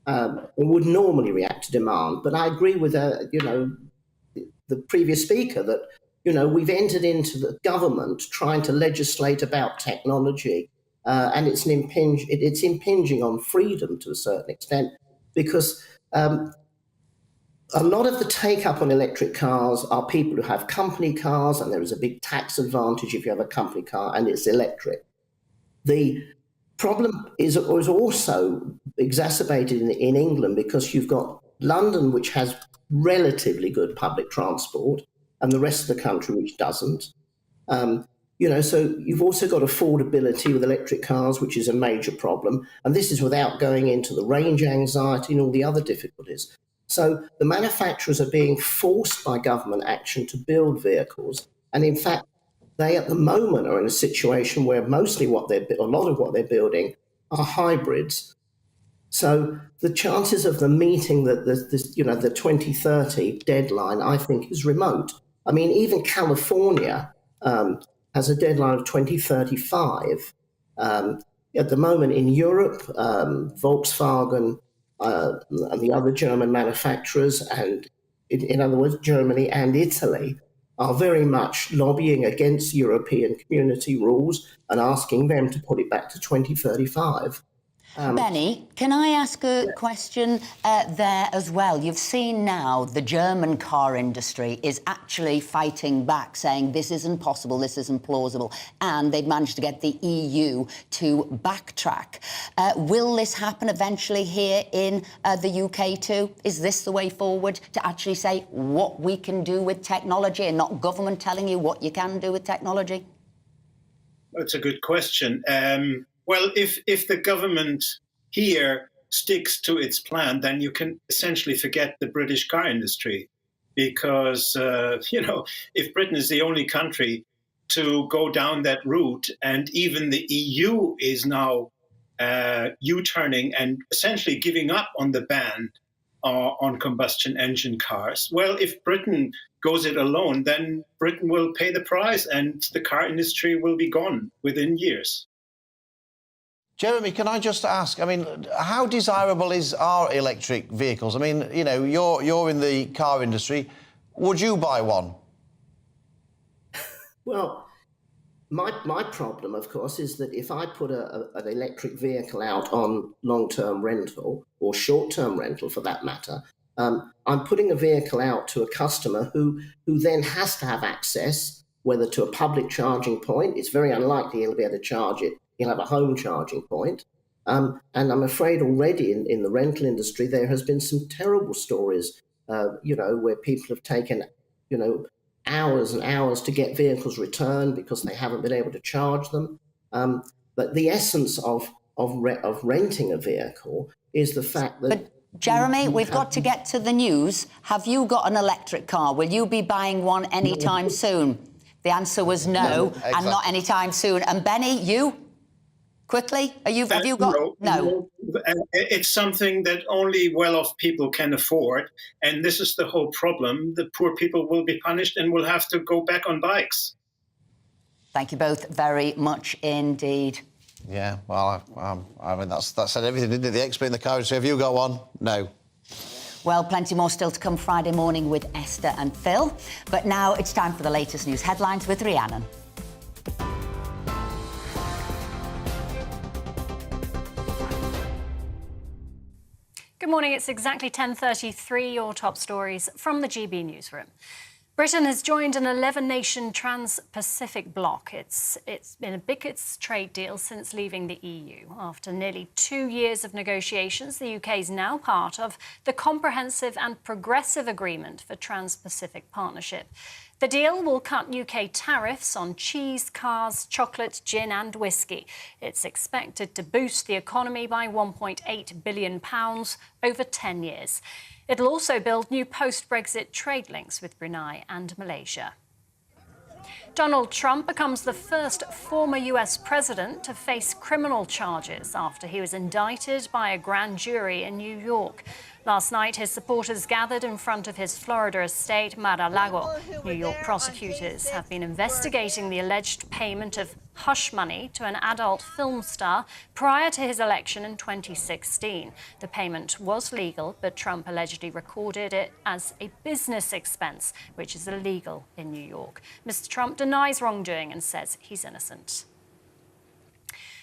or would normally react to demand. But I agree with the previous speaker that we've entered into the government trying to legislate about technology. And it's impinging on freedom to a certain extent, because a lot of the take-up on electric cars are people who have company cars, and there is a big tax advantage if you have a company car and it's electric. The problem is also exacerbated in England, because you've got London, which has relatively good public transport, and the rest of the country which doesn't. So you've also got affordability with electric cars, which is a major problem. And this is without going into the range anxiety and all the other difficulties. So the manufacturers are being forced by government action to build vehicles. And in fact, they at the moment are in a situation where a lot of what they're building are hybrids. So the chances of them meeting the 2030 deadline, I think, is remote. I mean, even California has a deadline of 2035. At the moment in Europe, Volkswagen and the other German manufacturers, and in other words, Germany and Italy, are very much lobbying against European community rules and asking them to put it back to 2035. Benny, can I ask a question there as well? You've seen now the German car industry is actually fighting back, saying this isn't possible, this isn't plausible, and they've managed to get the EU to backtrack. Will this happen eventually here in the UK too? Is this the way forward, to actually say what we can do with technology and not government telling you what you can do with technology? That's a good question. Well, if the government here sticks to its plan, then you can essentially forget the British car industry, because, if Britain is the only country to go down that route, and even the EU is now U-turning and essentially giving up on the ban on combustion engine cars. Well, if Britain goes it alone, then Britain will pay the price and the car industry will be gone within years. Jeremy, can I just ask, I mean, how desirable are electric vehicles? I mean, you're in the car industry. Would you buy one? Well, my problem, of course, is that if I put an electric vehicle out on long-term rental, or short-term rental for that matter, I'm putting a vehicle out to a customer who then has to have access, whether to a public charging point. It's very unlikely he'll be able to charge it. He'll have a home charging point. And I'm afraid already in the rental industry, there has been some terrible stories, where people have taken, hours and hours to get vehicles returned because they haven't been able to charge them. But the essence of renting a vehicle is the fact that... But Jeremy, we've got to get to the news. Have you got an electric car? Will you be buying one anytime soon? The answer was no, exactly. And not anytime soon. And Benny, you? Quickly, have you got... No. It's something that only well-off people can afford, and this is the whole problem. The poor people will be punished and will have to go back on bikes. Thank you both very much indeed. Yeah, well, I mean, that said everything, didn't it? The expert in the car industry. Have you got one? No. Well, plenty more still to come Friday morning with Esther and Phil. But now it's time for the latest news headlines with Rhiannon. Good morning, it's exactly 10:33, your top stories from the GB newsroom. Britain has joined an 11-nation trans-Pacific bloc. It's been the biggest trade deal since leaving the EU. After nearly 2 years of negotiations, the UK is now part of the Comprehensive and Progressive Agreement for Trans-Pacific Partnership. The deal will cut UK tariffs on cheese, cars, chocolate, gin and whiskey. It's expected to boost the economy by £1.8 billion over 10 years. It'll also build new post-Brexit trade links with Brunei and Malaysia. Donald Trump becomes the first former US president to face criminal charges after he was indicted by a grand jury in New York. Last night, his supporters gathered in front of his Florida estate, Mar-a-Lago. New York prosecutors have been investigating the alleged payment of hush money to an adult film star prior to his election in 2016. The payment was legal, but Trump allegedly recorded it as a business expense, which is illegal in New York. Mr. Trump denies wrongdoing and says he's innocent.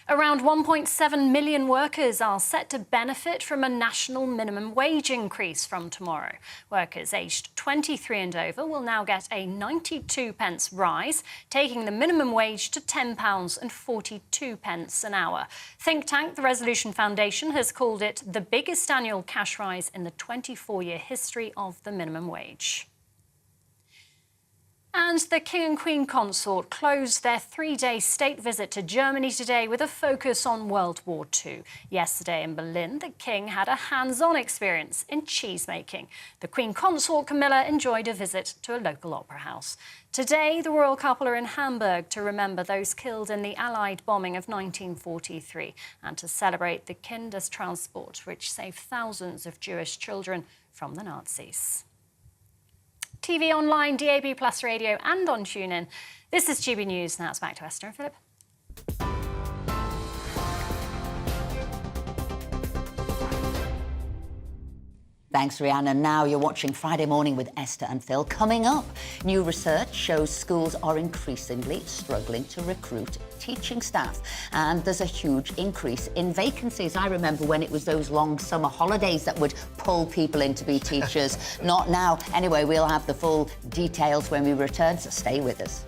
Around 1.7 million workers are set to benefit from a national minimum wage increase from tomorrow. Workers aged 23 and over will now get a 92p rise, taking the minimum wage to £10.42 an hour. Think tank The Resolution Foundation has called it the biggest annual cash rise in the 24-year history of the minimum wage. And the King and Queen consort closed their 3-day state visit to Germany today with a focus on World War II. Yesterday in Berlin, the King had a hands-on experience in cheesemaking. The Queen consort Camilla enjoyed a visit to a local opera house. Today, the royal couple are in Hamburg to remember those killed in the Allied bombing of 1943 and to celebrate the Kindertransport, which saved thousands of Jewish children from the Nazis. TV, online, DAB+ radio and on TuneIn. This is GB News. Now it's back to Esther and Philip. Thanks, Rhiannon. Now you're watching Friday Morning with Esther and Phil. Coming up, new research shows schools are increasingly struggling to recruit teaching staff. And there's a huge increase in vacancies. I remember when it was those long summer holidays that would pull people in to be teachers. Not now. Anyway, we'll have the full details when we return, so stay with us.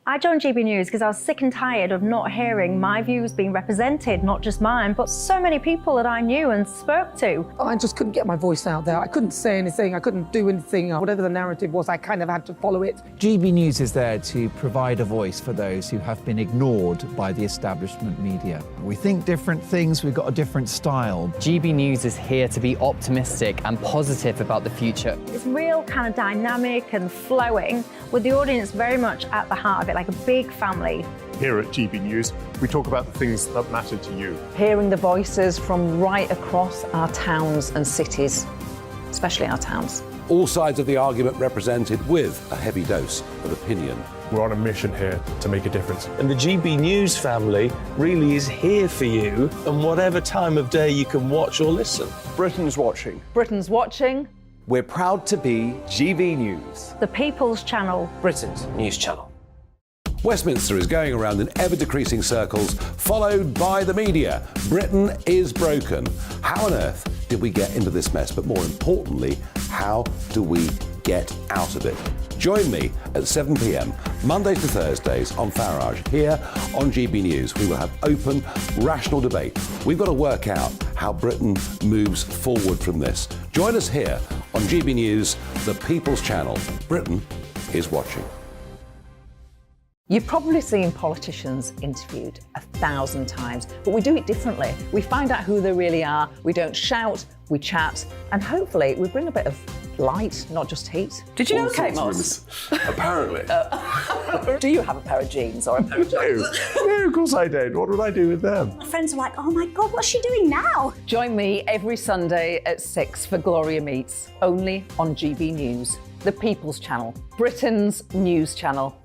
I joined GB News because I was sick and tired of not hearing my views being represented, not just mine, but so many people that I knew and spoke to. I just couldn't get my voice out there. I couldn't say anything. I couldn't do anything. Whatever the narrative was, I kind of had to follow it. GB News is there to provide a voice for those who have been ignored by the establishment media. We think different things, we've got a different style. GB News is here to be optimistic and positive about the future. It's real kind of dynamic and flowing, with the audience very much at the heart of it, like a big family. Here at GB News, we talk about the things that matter to you. Hearing the voices from right across our towns and cities, especially our towns. All sides of the argument represented with a heavy dose of opinion. We're on a mission here to make a difference. And the GB News family really is here for you, and whatever time of day you can watch or listen. Britain's watching. Britain's watching. We're proud to be GB News. The People's Channel. Britain's news channel. Westminster is going around in ever-decreasing circles, followed by the media. Britain is broken. How on earth did we get into this mess? But more importantly, how do we get out of it? Join me at 7 p.m, Mondays to Thursdays on Farage, here on GB News. We will have open, rational debate. We've got to work out how Britain moves forward from this. Join us here on GB News, the People's Channel. Britain is watching. You've probably seen politicians interviewed 1,000 times, but we do it differently. We find out who they really are, we don't shout, we chat, and hopefully we bring a bit of light, not just heat. Did you know Kate Moss? Apparently. Do you have a pair of jeans or a pair of jeans? No, of course I don't. What would I do with them? My friends are like, oh my God, what's she doing now? Join me every Sunday at 6 for Gloria Meets, only on GB News, the People's Channel, Britain's news channel.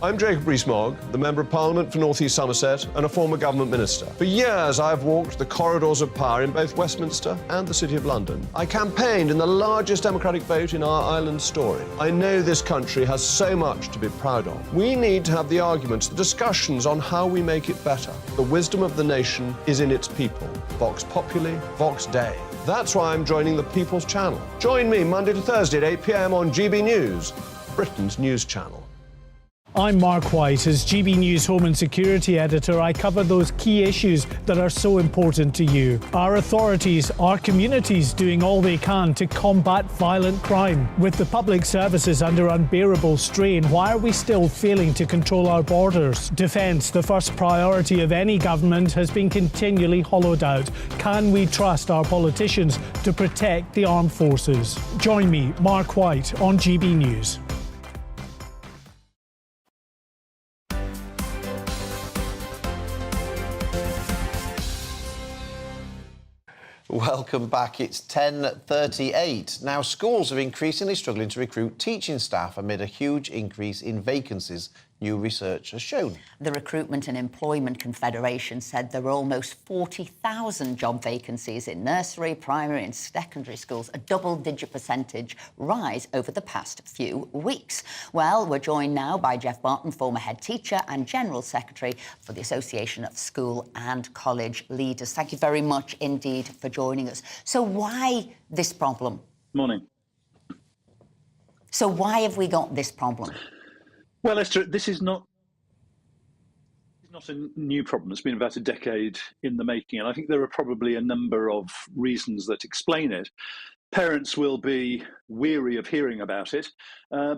I'm Jacob Rees-Mogg, the Member of Parliament for North East Somerset and a former government minister. For years, I've walked the corridors of power in both Westminster and the City of London. I campaigned in the largest democratic vote in our island story. I know this country has so much to be proud of. We need to have the arguments, the discussions on how we make it better. The wisdom of the nation is in its people. Vox Populi, Vox Dei. That's why I'm joining the People's Channel. Join me Monday to Thursday at 8 p.m. on GB News, Britain's news channel. I'm Mark White. As GB News Home and Security Editor, I cover those key issues that are so important to you. Our authorities, our communities doing all they can to combat violent crime. With the public services under unbearable strain, why are we still failing to control our borders? Defence, the first priority of any government, has been continually hollowed out. Can we trust our politicians to protect the armed forces? Join me, Mark White, on GB News. Welcome back. It's 10:38. Now, schools are increasingly struggling to recruit teaching staff amid a huge increase in vacancies, new research has shown. The Recruitment and Employment Confederation said there were almost 40,000 job vacancies in nursery, primary and secondary schools, a double-digit percentage rise over the past few weeks. Well, we're joined now by Jeff Barton, former head teacher and General Secretary for the Association of School and College Leaders. Thank you very much indeed for joining us. So why this problem? Morning. So why have we got this problem? Well, Esther, this is not a new problem. It's been about a decade in the making, and I think there are probably a number of reasons that explain it. Parents will be weary of hearing about it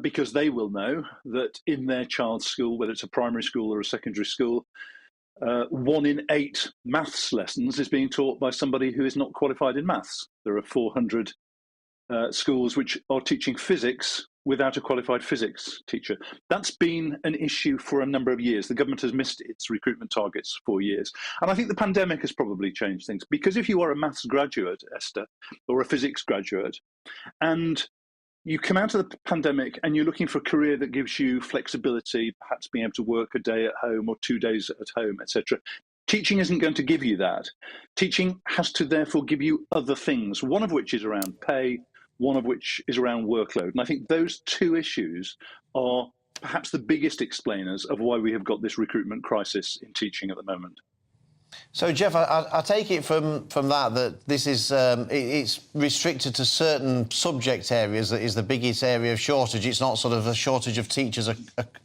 because they will know that in their child's school, whether it's a primary school or a secondary school, 1 in 8 maths lessons is being taught by somebody who is not qualified in maths. There are 400 schools which are teaching physics without a qualified physics teacher. That's been an issue for a number of years. The government has missed its recruitment targets for years. And I think the pandemic has probably changed things, because if you are a maths graduate, Esther, or a physics graduate, and you come out of the pandemic and you're looking for a career that gives you flexibility, perhaps being able to work a day at home or 2 days at home, etc. Teaching isn't going to give you that. Teaching has to therefore give you other things, one of which is around pay, one of which is around workload. And I think those two issues are perhaps the biggest explainers of why we have got this recruitment crisis in teaching at the moment. So, Jeff, I take it from that this is it's restricted to certain subject areas that is the biggest area of shortage. It's not sort of a shortage of teachers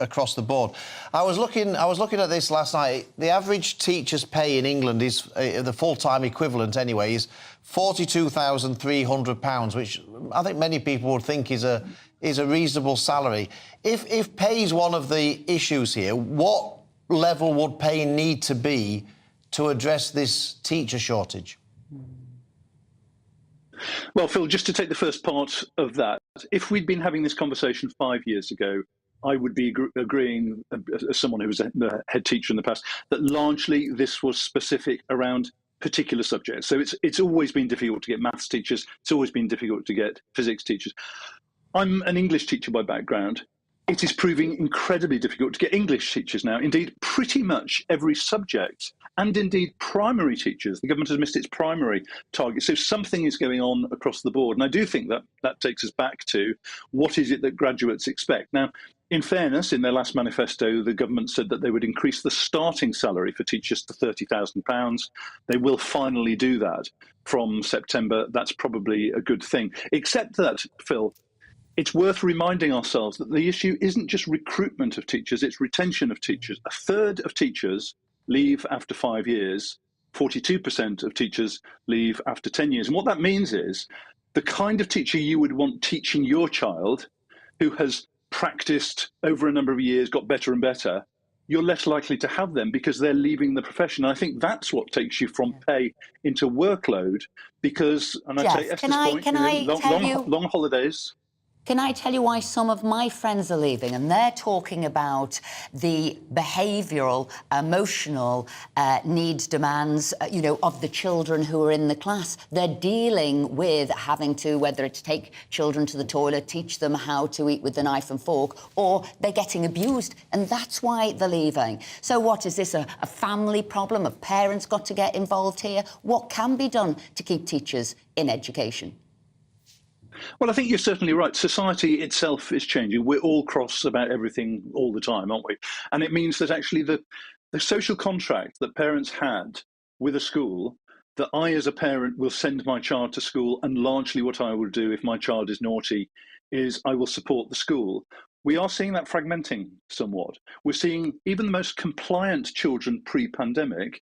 across the board. I was looking at this last night. The average teacher's pay in England is the full-time equivalent anyway is £42,300, which I think many people would think is a reasonable salary. If pay is one of the issues here, what level would pay need to be to address this teacher shortage? Well, Phil, just to take the first part of that, if we'd been having this conversation 5 years ago, I would be agreeing, as someone who was a head teacher in the past, that largely this was specific around particular subjects. So it's always been difficult to get maths teachers. It's always been difficult to get physics teachers. I'm an English teacher by background. It is proving incredibly difficult to get English teachers now. Indeed, pretty much every subject, and indeed primary teachers. The government has missed its primary target. So something is going on across the board. And I do think that takes us back to what is it that graduates expect. Now, in fairness, in their last manifesto, the government said that they would increase the starting salary for teachers to £30,000. They will finally do that from September. That's probably a good thing. Except that, Phil, it's worth reminding ourselves that the issue isn't just recruitment of teachers, it's retention of teachers. A third of teachers leave after 5 years, 42% of teachers leave after 10 years. And what that means is the kind of teacher you would want teaching your child, who has practiced over a number of years, got better and better, you're less likely to have them because they're leaving the profession. And I think that's what takes you from pay into workload because, and Jeff, I take Esther's point, long holidays. Can I tell you why some of my friends are leaving? And they're talking about the behavioural, emotional needs, demands, of the children who are in the class. They're dealing with having to, whether it's take children to the toilet, teach them how to eat with the knife and fork, or they're getting abused. And that's why they're leaving. So what, is this a family problem? Have parents got to get involved here? What can be done to keep teachers in education? Well, I think you're certainly right. Society itself is changing. We're all cross about everything all the time, aren't we? And it means that actually the social contract that parents had with a school, that I as a parent will send my child to school, and largely what I will do if my child is naughty is I will support the school. We are seeing that fragmenting somewhat. We're seeing even the most compliant children pre-pandemic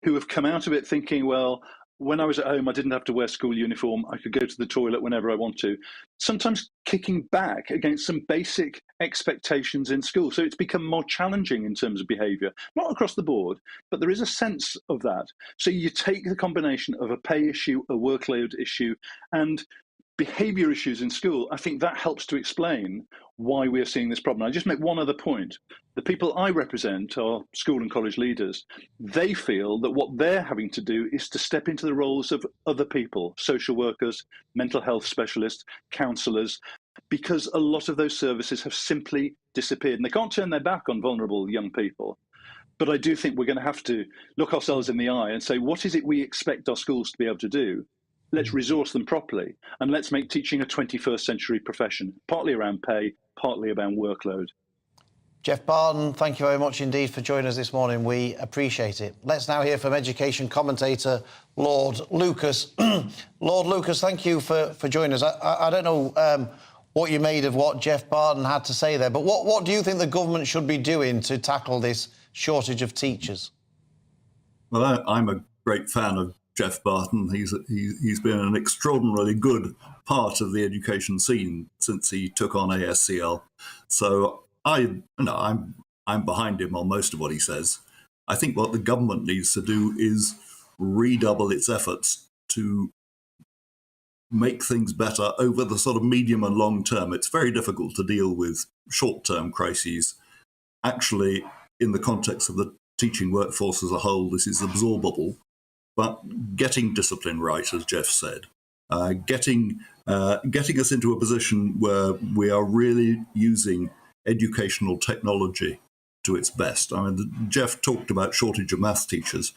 who have come out of it thinking, well, when I was at home, I didn't have to wear school uniform. I could go to the toilet whenever I want to. Sometimes kicking back against some basic expectations in school. So it's become more challenging in terms of behaviour, not across the board, but there is a sense of that. So you take the combination of a pay issue, a workload issue, and behaviour issues in school. I think that helps to explain why we are seeing this problem. I just make one other point. The people I represent are school and college leaders. They feel that what they're having to do is to step into the roles of other people, social workers, mental health specialists, counsellors, because a lot of those services have simply disappeared. And they can't turn their back on vulnerable young people. But I do think we're going to have to look ourselves in the eye and say, what is it we expect our schools to be able to do? Let's resource them properly, and let's make teaching a 21st century profession, partly around pay, partly around workload. Jeff Barton, thank you very much indeed for joining us this morning. We appreciate it. Let's now hear from education commentator Lord Lucas. Lord Lucas, thank you for joining us. I don't know what you made of what Jeff Barton had to say there, but what do you think the government should be doing to tackle this shortage of teachers? Well, I'm a great fan of Jeff Barton. He's been an extraordinarily good part of the education scene since he took on ASCL. So I'm behind him on most of what he says. I think what the government needs to do is redouble its efforts to make things better over the sort of medium and long term. It's very difficult to deal with short-term crises. Actually, in the context of the teaching workforce as a whole, this is absorbable. But getting discipline right, as Jeff said, getting getting us into a position where we are really using educational technology to its best. I mean, Jeff talked about shortage of maths teachers.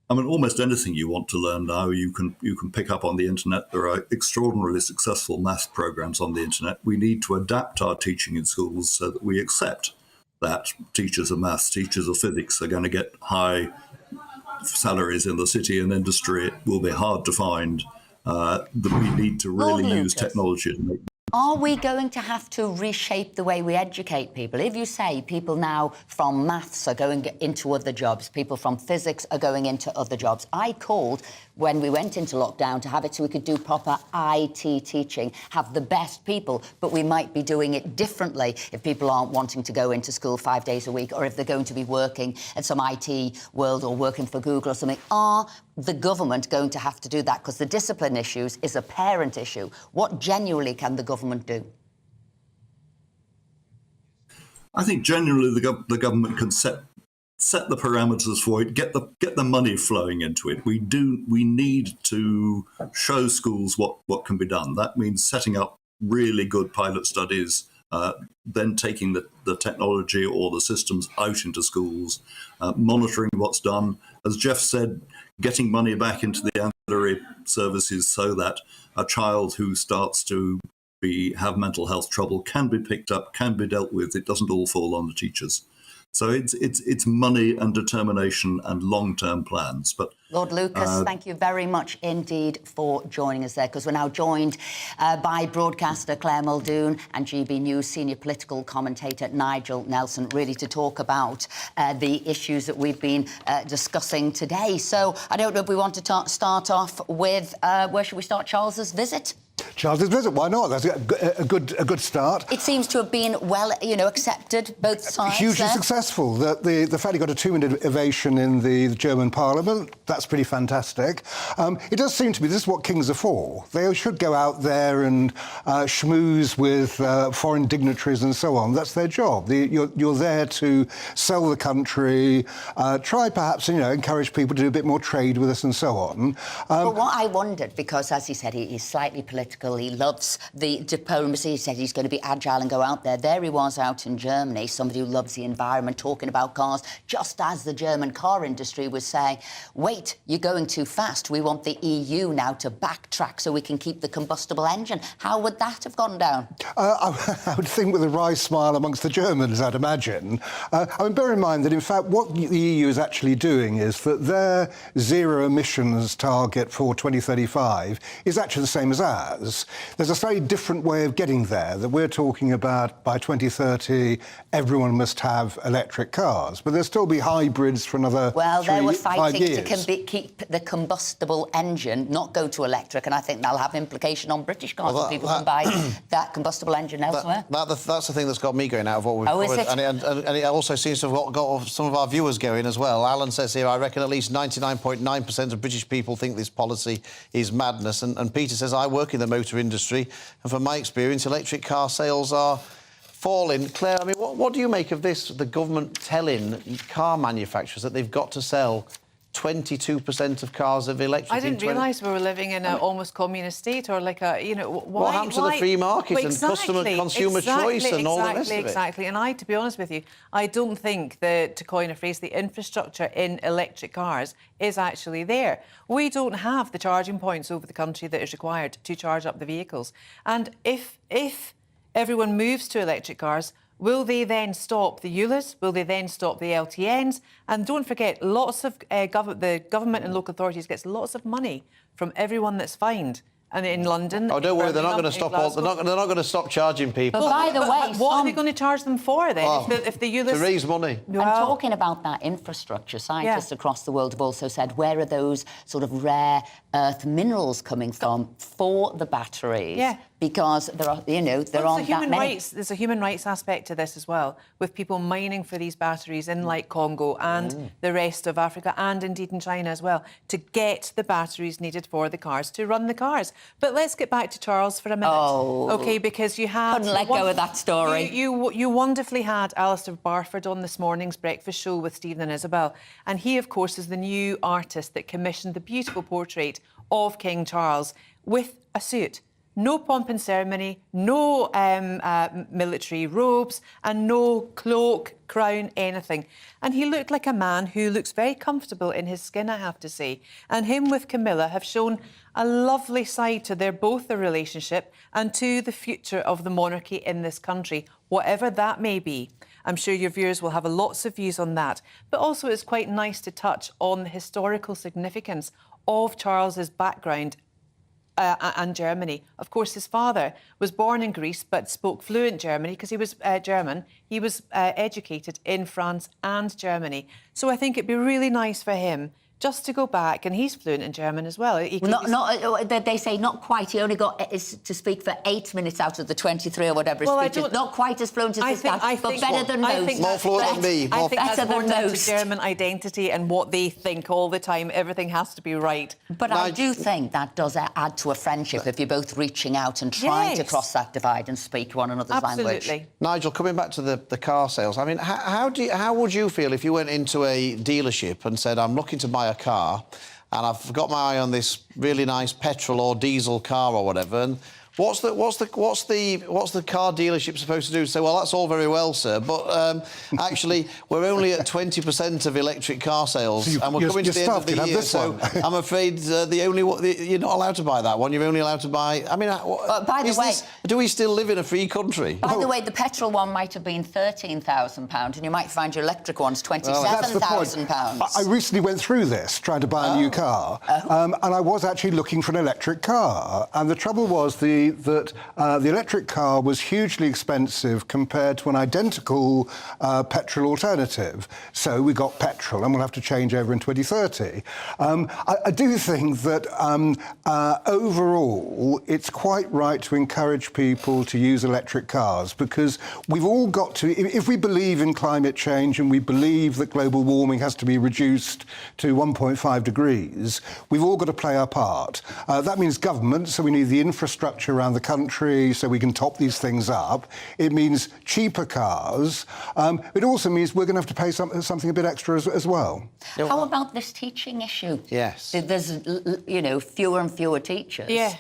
I mean, almost anything you want to learn now, you can pick up on the internet. There are extraordinarily successful maths programs on the internet. We need to adapt our teaching in schools so that we accept that teachers of maths, teachers of physics are going to get high salaries in the city and industry. It will be hard to find. That we need to really use technology to make. Are we going to have to reshape the way we educate people? If you say people now from maths are going into other jobs, people from physics are going into other jobs. I called when we went into lockdown to have it so we could do proper IT teaching, have the best people, but we might be doing it differently if people aren't wanting to go into school 5 days a week, or if they're going to be working at some IT world or working for Google or something. Are the government going to have to do that? Because the discipline issues is a parent issue. What genuinely can the government do? I think generally the government can set the parameters for it, get the money flowing into it. We need to show schools what can be done. That means setting up really good pilot studies, then taking the technology or the systems out into schools, monitoring what's done. As Jeff said, getting money back into the ancillary services so that a child who starts to have mental health trouble can be picked up, can be dealt with. It doesn't all fall on the teachers. So it's money and determination and long-term plans. But Lord Lucas, thank you very much indeed for joining us there, because we're now joined by broadcaster Claire Muldoon and GB News senior political commentator Nigel Nelson, really to talk about the issues that we've been discussing today. So I don't know if we want to start off with, where should we start, Charles's visit? Charles's visit, why not? That's a good start. It seems to have been well, accepted, both sides. Hugely successful. The fact he got a 2-minute ovation in the German Parliament, that's pretty fantastic. It does seem to me this is what kings are for. They should go out there and schmooze with foreign dignitaries and so on. That's their job. You're there to sell the country, try perhaps, encourage people to do a bit more trade with us and so on. But what I wondered, because as he said, he's slightly political, he loves the diplomacy, he said he's going to be agile and go out there. There he was out in Germany, somebody who loves the environment, talking about cars, just as the German car industry was saying, wait, you're going too fast. We want the EU now to backtrack so we can keep the combustible engine. How would that have gone down? I would think with a wry smile amongst the Germans, I'd imagine. Bear in mind that, in fact, what the EU is actually doing is that their zero emissions target for 2035 is actually the same as ours. There's a slightly different way of getting there, that we're talking about by 2030 everyone must have electric cars, but there'll still be hybrids for another 5 years. Well, they were fighting to keep the combustible engine, not go to electric, and I think that'll have implication on British cars. Well, people can buy that combustible engine elsewhere. That's the thing that's got me going out of what we've covered. Is it? And it also seems to have got some of our viewers going as well. Alan says here, I reckon at least 99.9% of British people think this policy is madness. And Peter says, I work in the motor industry, and from my experience, electric car sales are falling. Claire, what do you make of this, the government telling car manufacturers that they've got to sell 22% of cars of electric? I didn't realise we were living in an almost communist state, or like a, what happened to the free market and consumer choice and all the rest of it? Exactly. And to be honest with you, I don't think that, to coin a phrase, the infrastructure in electric cars is actually there. We don't have the charging points over the country that is required to charge up the vehicles. And if everyone moves to electric cars, will they then stop the ULAs? Will they then stop the LTNs? And don't forget, lots of the government and local authorities gets lots of money from everyone that's fined. And in London, oh, don't worry, they're not going to stop. They're not going to stop charging people. But by the way, what are they going to charge them for then? If the ULAs to raise money. I'm talking about that infrastructure. Scientists across the world have also said, where are those sort of rare earth minerals coming from for the batteries? Yeah. Because there are, there aren't that many. There's a human rights aspect to this as well, with people mining for these batteries in like Congo and the rest of Africa, and indeed in China as well, to get the batteries needed for the cars to run the cars. But let's get back to Charles for a minute. Oh, OK, because you had... Couldn't let go of that story. You wonderfully had Alistair Barford on this morning's breakfast show with Stephen and Isabel, and he, of course, is the new artist that commissioned the beautiful portrait of King Charles with a suit. no pomp and ceremony, no military robes, and no cloak, crown, anything. And he looked like a man who looks very comfortable in his skin, I have to say. And him with Camilla have shown a lovely side to both their relationship and to the future of the monarchy in this country, whatever that may be. I'm sure your viewers will have lots of views on that. But also it's quite nice to touch on the historical significance of Charles's background and Germany. Of course, his father was born in Greece but spoke fluent German because he was German. He was educated in France and Germany. So I think it'd be really nice for him just to go back, and he's fluent in German as well. They say not quite. He only got to speak for 8 minutes out of the 23 or whatever his speech is. Not quite as fluent as his dad, but better than most. More fluent than me. I think better that's more than down to most. German identity and what they think all the time. Everything has to be right. But I do think that does add to a friendship if you're both reaching out and trying to cross that divide and speak one another's language. Nigel, coming back to the car sales, I mean, how would you feel if you went into a dealership and said, I'm looking to buy a car and I've got my eye on this really nice petrol or diesel car or whatever, and what's the car dealership supposed to do? Say, well, that's all very well, sir, but actually we're only at 20% of electric car sales, and we're coming to the end of the year. So I'm afraid you're not allowed to buy that one. You're only allowed to buy. I mean, by the way, do we still live in a free country? By the way, the petrol one might have been £13,000, and you might find your electric one's £27,000. I recently went through this trying to buy a new car, and I was actually looking for an electric car, and the trouble was that the electric car was hugely expensive compared to an identical petrol alternative. So we got petrol, and we'll have to change over in 2030. I do think that overall it's quite right to encourage people to use electric cars, because we've all got to, if we believe in climate change and we believe that global warming has to be reduced to 1.5 degrees, we've all got to play our part. That means government, so we need the infrastructure around the country so we can top these things up. It means cheaper cars. It also means we're going to have to pay something a bit extra as well. How about this teaching issue? Yes. There's, fewer and fewer teachers. Yeah.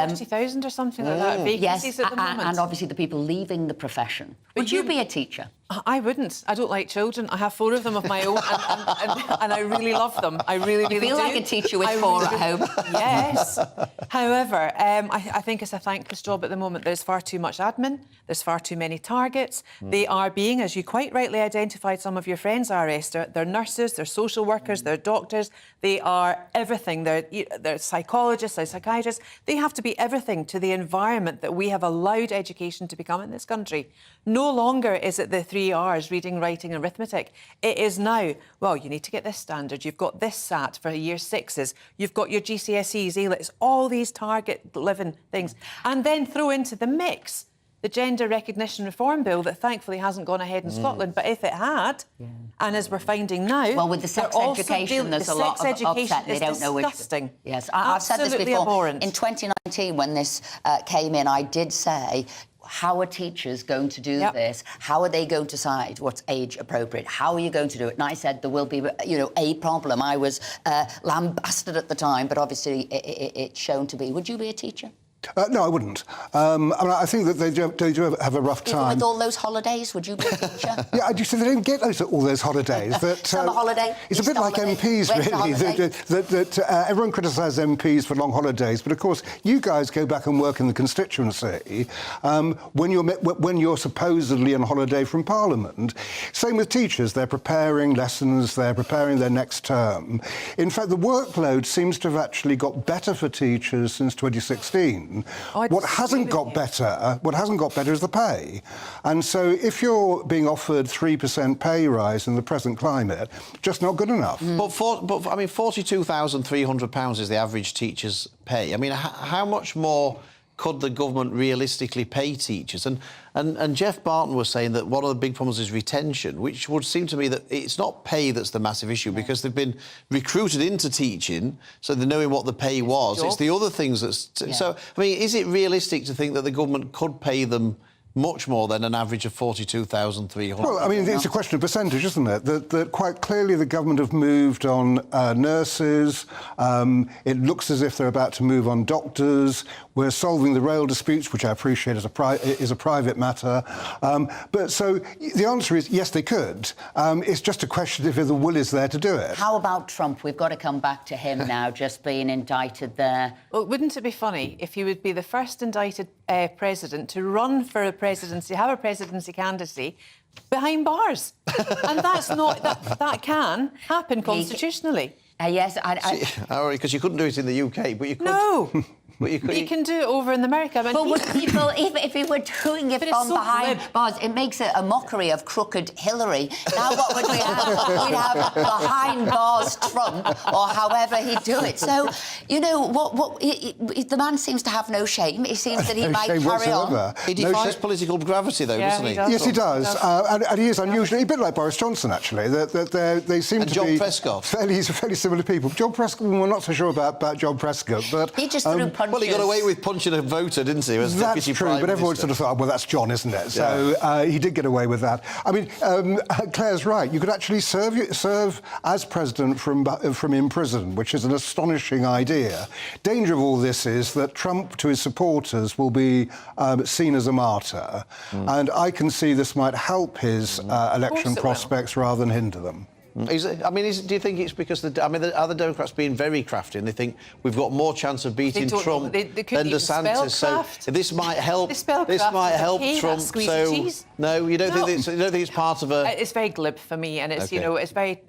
40,000 or something like that, vacancies at the moment. And obviously the people leaving the profession. Would you be a teacher? I wouldn't. I don't like children. I have 4 of them of my own, and I really love them. I really do. You feel like a teacher with 4 at home. Yes. However, I think it's a thankless job at the moment. There's far too much admin. There's far too many targets. They are being, as you quite rightly identified, some of your friends are, Esther, they're nurses, they're social workers, they're doctors. They are everything. They're psychologists, they're psychiatrists. They have to be everything to the environment that we have allowed education to become in this country. No longer is it the 3 R's, reading, writing, arithmetic. It is now, well, you need to get this standard. You've got this SAT for year 6s. You've got your GCSEs, A-levels, all these target-driven things. And then throw into the mix the Gender Recognition Reform Bill that thankfully hasn't gone ahead in Scotland, but if it had, and as we're finding now... Well, with the sex education, there's a lot of upset. They don't know which... disgusting. Yes, I've said this before. Abhorrent. In 2019, when this came in, I did say... How are teachers going to do this? How are they going to decide what's age appropriate? How are you going to do it? And I said there will be, a problem. I was lambasted at the time, but obviously it's shown to be. Would you be a teacher? No, I wouldn't. I think that they do have a rough time. Even with all those holidays, would you be a teacher? Yeah, I just say they don't get all those holidays. Summer holiday. It's a bit like MPs, really. Everyone criticises MPs for long holidays, but of course you guys go back and work in the constituency when you're supposedly on holiday from Parliament. Same with teachers. They're preparing lessons. They're preparing their next term. In fact, the workload seems to have actually got better for teachers since 2016. What hasn't got better is the pay. And so if you're being offered 3% pay rise in the present climate, just not good enough. But I mean, £42,300 is the average teacher's pay. I mean, how much more could the government realistically pay teachers? And Jeff Barton was saying that one of the big problems is retention, which would seem to me that it's not pay that's the massive issue, because they've been recruited into teaching, so they're knowing what the pay was. It's the other things that's... So, I mean, is it realistic to think that the government could pay them much more than an average of 42,300. Well, I mean, it's a question of percentage, isn't it? That quite clearly the government have moved on nurses. It looks as if they're about to move on doctors. We're solving the rail disputes, which I appreciate is a private matter. But so the answer is yes, they could. It's just a question if the will is there to do it. How about Trump? We've got to come back to him now, just being indicted there. Well, wouldn't it be funny if he would be the first indicted president to run for a presidency, have a presidency candidacy behind bars? And that's not that can happen constitutionally. Yes, because you couldn't do it in the UK, but you could. No. But you can do it over in America. I mean, but would people, if he were doing it from behind bars, it makes it a mockery of crooked Hillary. Now what would we have? We'd have behind bars Trump, or however he'd do it. So, you know, the man seems to have no shame. He seems that he might carry on. He defies political gravity, though, doesn't he? Yes, he does. And he is unusual. A bit like Boris Johnson, actually. They seem to be fairly similar people. John Prescott, we're not so sure about John Prescott, but he just threw punches. Well, he got away with punching a voter, didn't he? As That's Deputy true, Prime but everyone Minister. sort of thought, well, that's John, isn't it? So he did get away with that. I mean, Claire's right. You could actually serve as president from in prison, which is an astonishing idea. Danger of all this is that Trump, to his supporters, will be seen as a martyr. And I can see this might help his election prospects rather than hinder them. Do you think it's because are the Democrats being very crafty and they think we've got more chance of beating Trump than DeSantis? So this might help. This might help Trump. So no, you don't think it's part of a. It's very glib for me, and it's it's very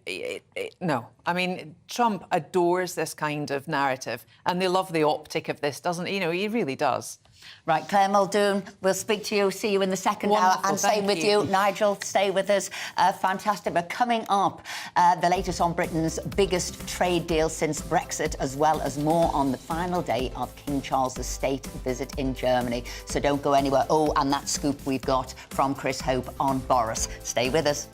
no. I mean, Trump adores this kind of narrative, and they love the optic of this, doesn't he? You know, he really does. Right, Claire Muldoon, we'll speak to you, see you in the second hour, and same with you. Nigel, stay with us. Fantastic. But coming up, the latest on Britain's biggest trade deal since Brexit, as well as more on the final day of King Charles's state visit in Germany. So don't go anywhere. Oh, and that scoop we've got from Chris Hope on Boris. Stay with us.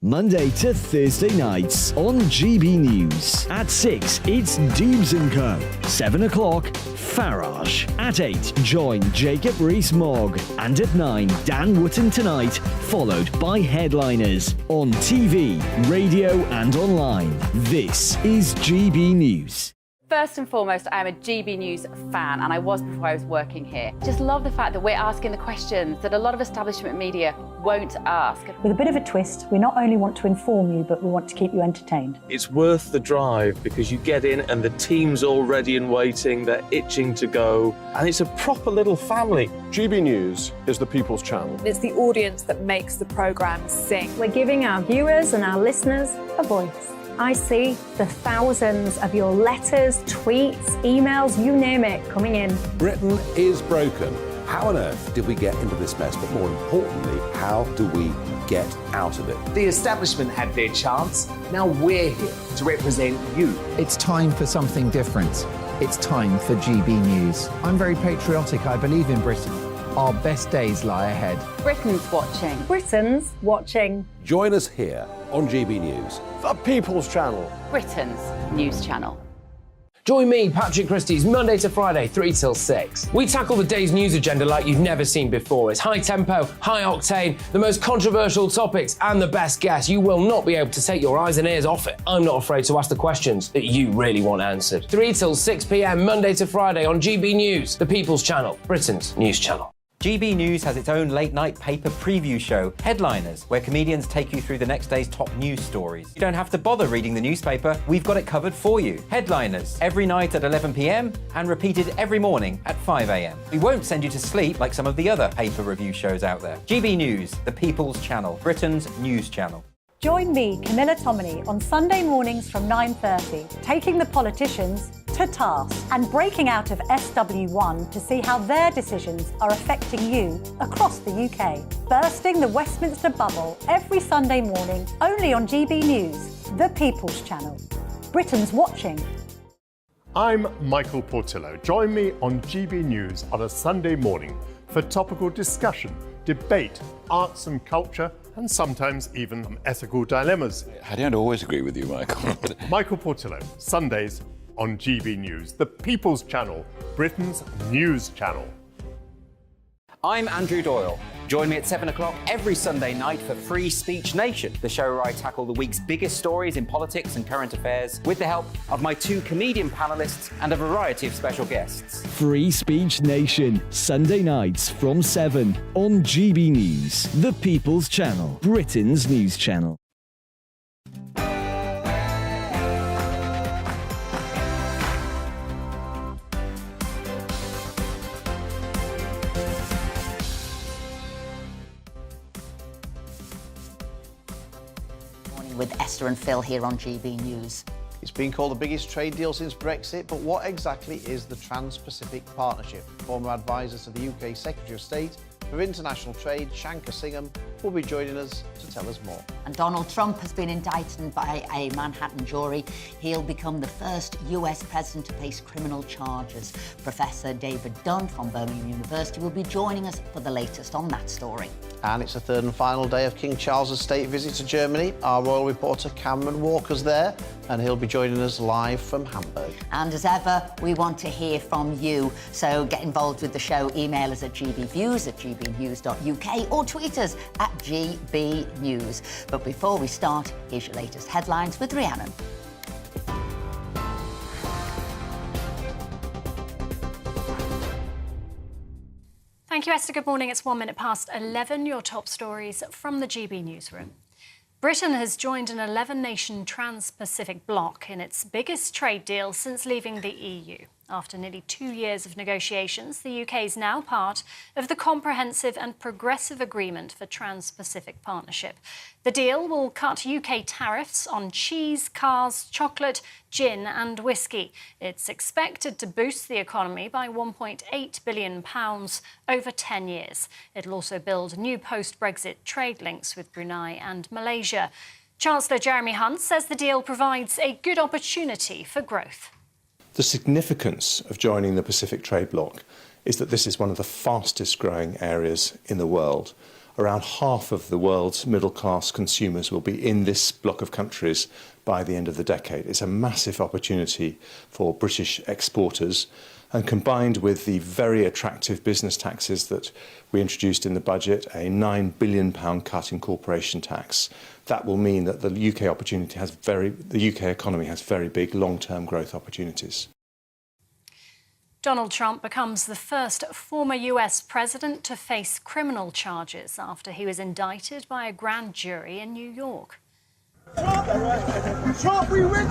Monday to Thursday nights on GB News. At 6, it's Dubes & Co. 7 o'clock, Farage. At 8, join Jacob Rees-Mogg. And at 9, Dan Wootton Tonight, followed by Headliners. On TV, radio and online. This is GB News. First and foremost, I am a GB News fan, and I was before I was working here. Just love the fact that we're asking the questions that a lot of establishment media won't ask. With a bit of a twist, we not only want to inform you, but we want to keep you entertained. It's worth the drive because you get in and the team's all ready and waiting, they're itching to go, and it's a proper little family. GB News is the people's channel. It's the audience that makes the programme sing. We're giving our viewers and our listeners a voice. I see the thousands of your letters, tweets, emails, you name it, coming in. Britain is broken. How on earth did we get into this mess? But more importantly, how do we get out of it? The establishment had their chance. Now we're here to represent you. It's time for something different. It's time for GB News. I'm very patriotic. I believe in Britain. Our best days lie ahead. Britain's watching. Britain's watching. Join us here on GB News. The People's Channel. Britain's news channel. Join me, Patrick Christie's, Monday to Friday, 3 till 6. We tackle the day's news agenda like you've never seen before. It's high tempo, high octane, the most controversial topics, and the best guests. You will not be able to take your eyes and ears off it. I'm not afraid to ask the questions that you really want answered. 3 till 6 p.m, Monday to Friday on GB News, the People's Channel, Britain's news channel. GB News has its own late-night paper preview show, Headliners, where comedians take you through the next day's top news stories. You don't have to bother reading the newspaper, we've got it covered for you. Headliners, every night at 11 p.m, and repeated every morning at 5 a.m. We won't send you to sleep like some of the other paper review shows out there. GB News, the People's Channel, Britain's news channel. Join me, Camilla Tominey, on Sunday mornings from 9:30, taking the politicians to task and breaking out of SW1 to see how their decisions are affecting you across the UK. Bursting the Westminster bubble every Sunday morning, only on GB News, the People's Channel. Britain's watching. I'm Michael Portillo. Join me on GB News on a Sunday morning for topical discussion, debate, arts and culture, and sometimes even some ethical dilemmas. I don't always agree with you, Michael. Michael Portillo, Sundays on GB News, the People's Channel, Britain's news channel. I'm Andrew Doyle. Join me at 7 o'clock every Sunday night for Free Speech Nation, the show where I tackle the week's biggest stories in politics and current affairs with the help of my 2 comedian panellists and a variety of special guests. Free Speech Nation, Sunday nights from 7 on GB News, the People's Channel, Britain's news channel. With Esther and Phil here on GB News. It's been called the biggest trade deal since Brexit, but what exactly is the Trans-Pacific Partnership? Former advisor to the UK Secretary of State for International Trade, Shankar Singham, will be joining us to tell us more. And Donald Trump has been indicted by a Manhattan jury. He'll become the first US president to face criminal charges. Professor David Dunn from Birmingham University will be joining us for the latest on that story. And it's the third and final day of King Charles's state visit to Germany. Our royal reporter Cameron Walker's there, and he'll be joining us live from Hamburg. And as ever, we want to hear from you. So get involved with the show. Email us at gbviews@gbnews.uk or tweet us at GBNews. But before we start, here's your latest headlines with Rhiannon. Thank you, Esther. Good morning. It's 1 minute past 11. Your top stories from the GB newsroom. Britain has joined an 11-nation trans-Pacific bloc in its biggest trade deal since leaving the EU. After nearly 2 years of negotiations, the UK is now part of the Comprehensive and Progressive Agreement for Trans-Pacific Partnership. The deal will cut UK tariffs on cheese, cars, chocolate, gin and whisky. It's expected to boost the economy by £1.8 billion over 10 years. It'll also build new post-Brexit trade links with Brunei and Malaysia. Chancellor Jeremy Hunt says the deal provides a good opportunity for growth. The significance of joining the Pacific Trade Bloc is that this is one of the fastest growing areas in the world. Around half of the world's middle class consumers will be in this bloc of countries by the end of the decade. It's a massive opportunity for British exporters, and combined with the very attractive business taxes that we introduced in the budget, a £9 billion cut in corporation tax, that will mean that the UK economy has very big long-term growth opportunities. Donald Trump becomes the first former US president to face criminal charges after he was indicted by a grand jury in New York. Trump, we with you.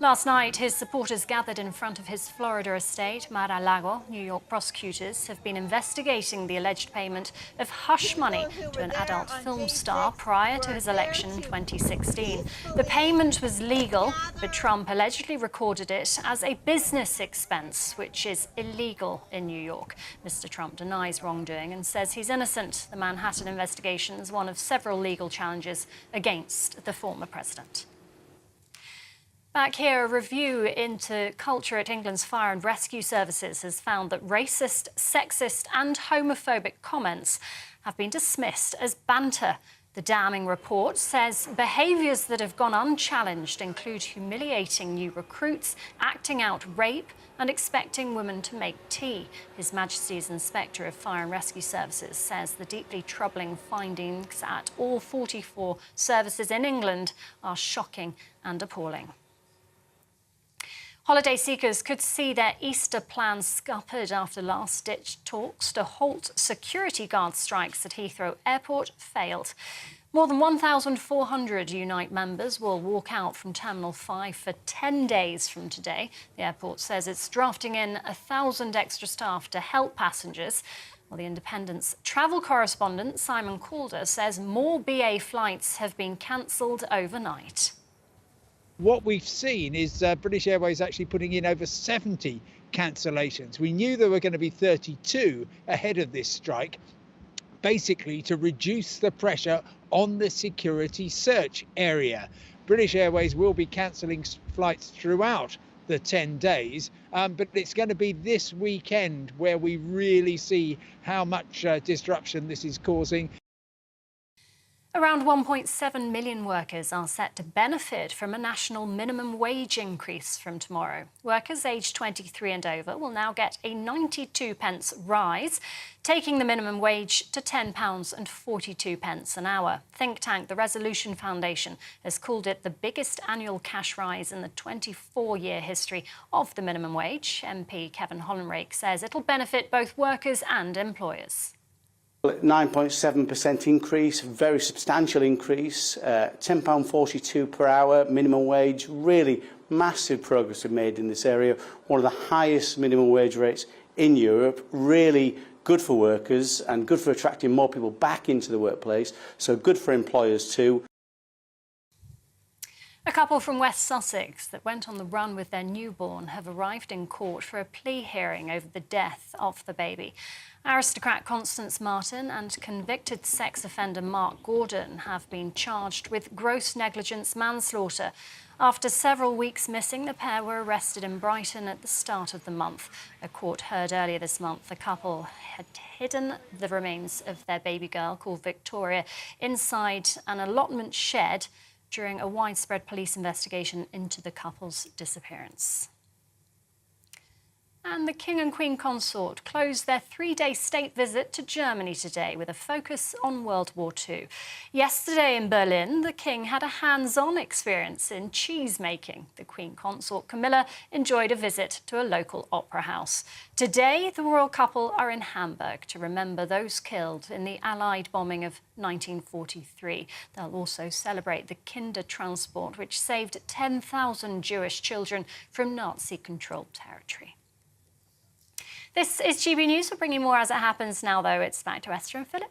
Last night, his supporters gathered in front of his Florida estate, Mar-a-Lago. New York prosecutors have been investigating the alleged payment of hush money to an adult film star prior to his election in 2016. The payment was legal, but Trump allegedly recorded it as a business expense, which is illegal in New York. Mr. Trump denies wrongdoing and says he's innocent. The Manhattan investigation is one of several legal challenges against the former president. Back here, a review into culture at England's Fire and Rescue Services has found that racist, sexist and homophobic comments have been dismissed as banter. The damning report says behaviours that have gone unchallenged include humiliating new recruits, acting out rape and expecting women to make tea. His Majesty's Inspector of Fire and Rescue Services says the deeply troubling findings at all 44 services in England are shocking and appalling. Holiday seekers could see their Easter plans scuppered after last-ditch talks to halt security guard strikes at Heathrow Airport failed. More than 1,400 Unite members will walk out from Terminal 5 for 10 days from today. The airport says it's drafting in 1,000 extra staff to help passengers. Well, the Independent's travel correspondent, Simon Calder, says more BA flights have been cancelled overnight. What we've seen is British Airways actually putting in over 70 cancellations. We knew there were going to be 32 ahead of this strike, basically to reduce the pressure on the security search area. British Airways will be cancelling flights throughout the 10 days. But it's going to be this weekend where we really see how much disruption this is causing. Around 1.7 million workers are set to benefit from a national minimum wage increase from tomorrow. Workers aged 23 and over will now get a 92p rise, taking the minimum wage to £10.42 an hour. Think tank the Resolution Foundation has called it the biggest annual cash rise in the 24-year history of the minimum wage. MP Kevin Hollenrake says it'll benefit both workers and employers. 9.7% increase, very substantial increase, £10.42 per hour minimum wage, really massive progress we've made in this area, one of the highest minimum wage rates in Europe, really good for workers and good for attracting more people back into the workplace, so good for employers too. A couple from West Sussex that went on the run with their newborn have arrived in court for a plea hearing over the death of the baby. Aristocrat Constance Martin and convicted sex offender Mark Gordon have been charged with gross negligence manslaughter. After several weeks missing, the pair were arrested in Brighton at the start of the month. A court heard earlier this month the couple had hidden the remains of their baby girl, called Victoria, inside an allotment shed during a widespread police investigation into the couple's disappearance. And the King and Queen Consort closed their 3-day state visit to Germany today with a focus on World War II. Yesterday in Berlin, the King had a hands-on experience in cheese making. The Queen Consort Camilla enjoyed a visit to a local opera house. Today, the royal couple are in Hamburg to remember those killed in the Allied bombing of 1943. They'll also celebrate the Kindertransport, which saved 10,000 Jewish children from Nazi-controlled territory. This is GB News. We'll bring you more as it happens now, though. It's back to Esther and Philip.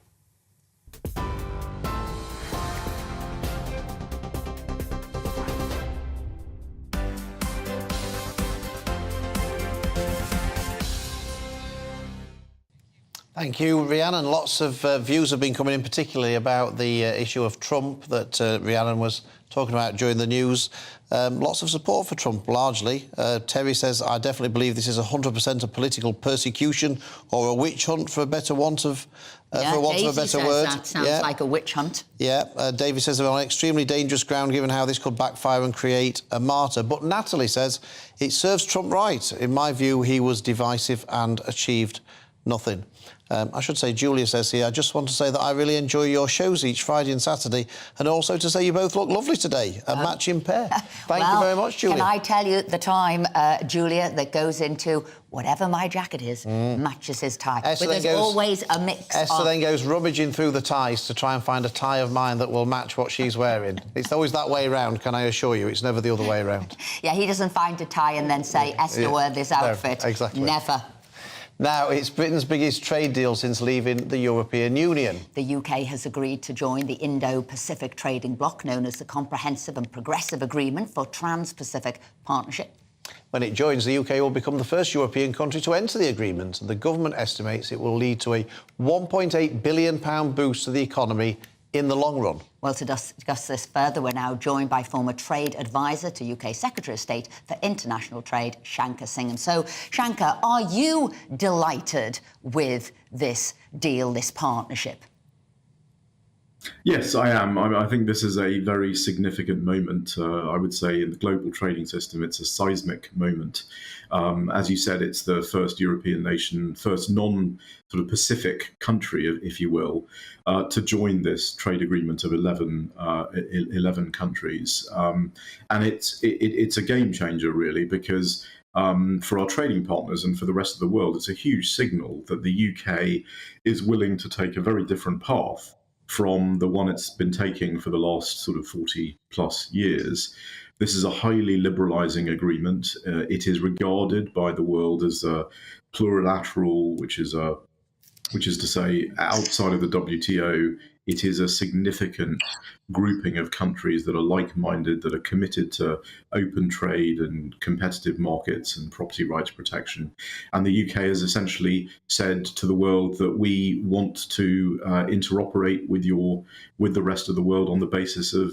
Thank you, Rhiannon. Lots of views have been coming in, particularly about the issue of Trump that Rhiannon was talking about during the news. Lots of support for Trump, largely. Terry says, I definitely believe this is 100% a political persecution or a witch hunt, for a better want of a better word. That sounds like a witch hunt. Yeah, David says they're on extremely dangerous ground given how this could backfire and create a martyr. But Natalie says it serves Trump right. In my view, he was divisive and achieved nothing. I should say, Julia says here, I just want to say that I really enjoy your shows each Friday and Saturday, and also to say you both look lovely today, a matching pair. Thank you very much, Julia. Can I tell you the time, Julia, that goes into whatever my jacket is, matches his tie. But there's always a mix. Esther then goes rummaging through the ties to try and find a tie of mine that will match what she's wearing. It's always that way round, can I assure you? It's never the other way around. Yeah, he doesn't find a tie and then say, Esther, wear this outfit. No, exactly. Never. Now, it's Britain's biggest trade deal since leaving the European Union. The UK has agreed to join the Indo-Pacific trading bloc known as the Comprehensive and Progressive Agreement for Trans-Pacific Partnership. When it joins, the UK will become the first European country to enter the agreement. The government estimates it will lead to a £1.8 billion boost to the economy in the long run. Well, to discuss this further, we're now joined by former trade advisor to UK Secretary of State for International Trade, Shankar Singh. And so, Shankar, are you delighted with this deal, this partnership? Yes, I am. I think this is a very significant moment. I would say in the global trading system, it's a seismic moment. As you said, it's the first European nation, first non-sort of Pacific country, if you will, to join this trade agreement of 11 countries. And it's a game changer, really, because for our trading partners and for the rest of the world, it's a huge signal that the UK is willing to take a very different path from the one it's been taking for the last sort of 40 plus years. This is a highly liberalising agreement. It is regarded by the world as a plurilateral, which is to say, outside of the WTO, it is a significant grouping of countries that are like-minded, that are committed to open trade and competitive markets and property rights protection. And the UK has essentially said to the world that we want to interoperate with the rest of the world on the basis of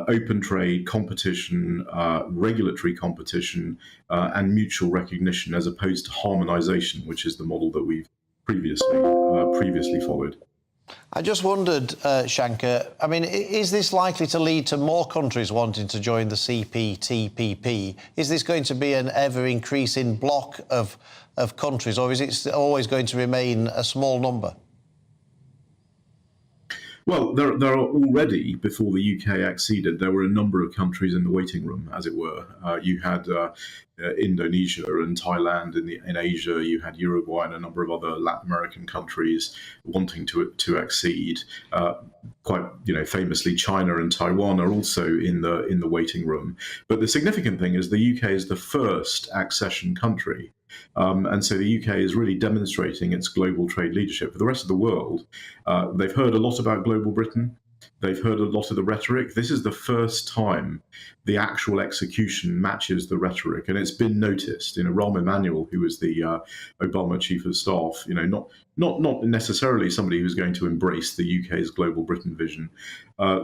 open trade, competition, regulatory competition, and mutual recognition, as opposed to harmonization, which is the model that we've previously followed. I just wondered, Shankar, I mean, is this likely to lead to more countries wanting to join the CPTPP? Is this going to be an ever-increasing block of countries, or is it always going to remain a small number? Well, there are already, before the UK acceded, there were a number of countries in the waiting room, as it were. You had Indonesia and Thailand in Asia. You had Uruguay and a number of other Latin American countries wanting to accede. Quite, famously, China and Taiwan are also in the waiting room. But the significant thing is the UK is the first accession country. And so the UK is really demonstrating its global trade leadership. For the rest of the world, they've heard a lot about global Britain. They've heard a lot of the rhetoric. This is the first time the actual execution matches the rhetoric, and it's been noticed. Rahm Emanuel, who was the Obama chief of staff, not necessarily somebody who's going to embrace the UK's global Britain vision,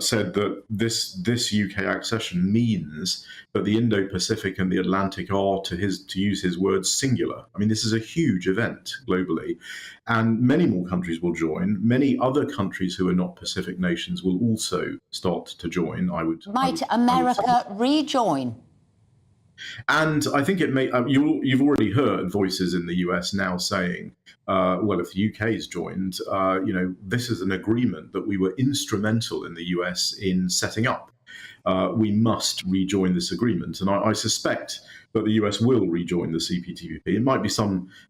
said that this UK accession means that the Indo-Pacific and the Atlantic are, to use his words, singular. I mean, this is a huge event globally, and many more countries will join. Many other countries who are not Pacific nations will also start to join. Might America rejoin? And I think it may. You've already heard voices in the US now saying, well, if the UK's joined, this is an agreement that we were instrumental in the US in setting up. We must rejoin this agreement, and I suspect that the US will rejoin the CPTPP. It might be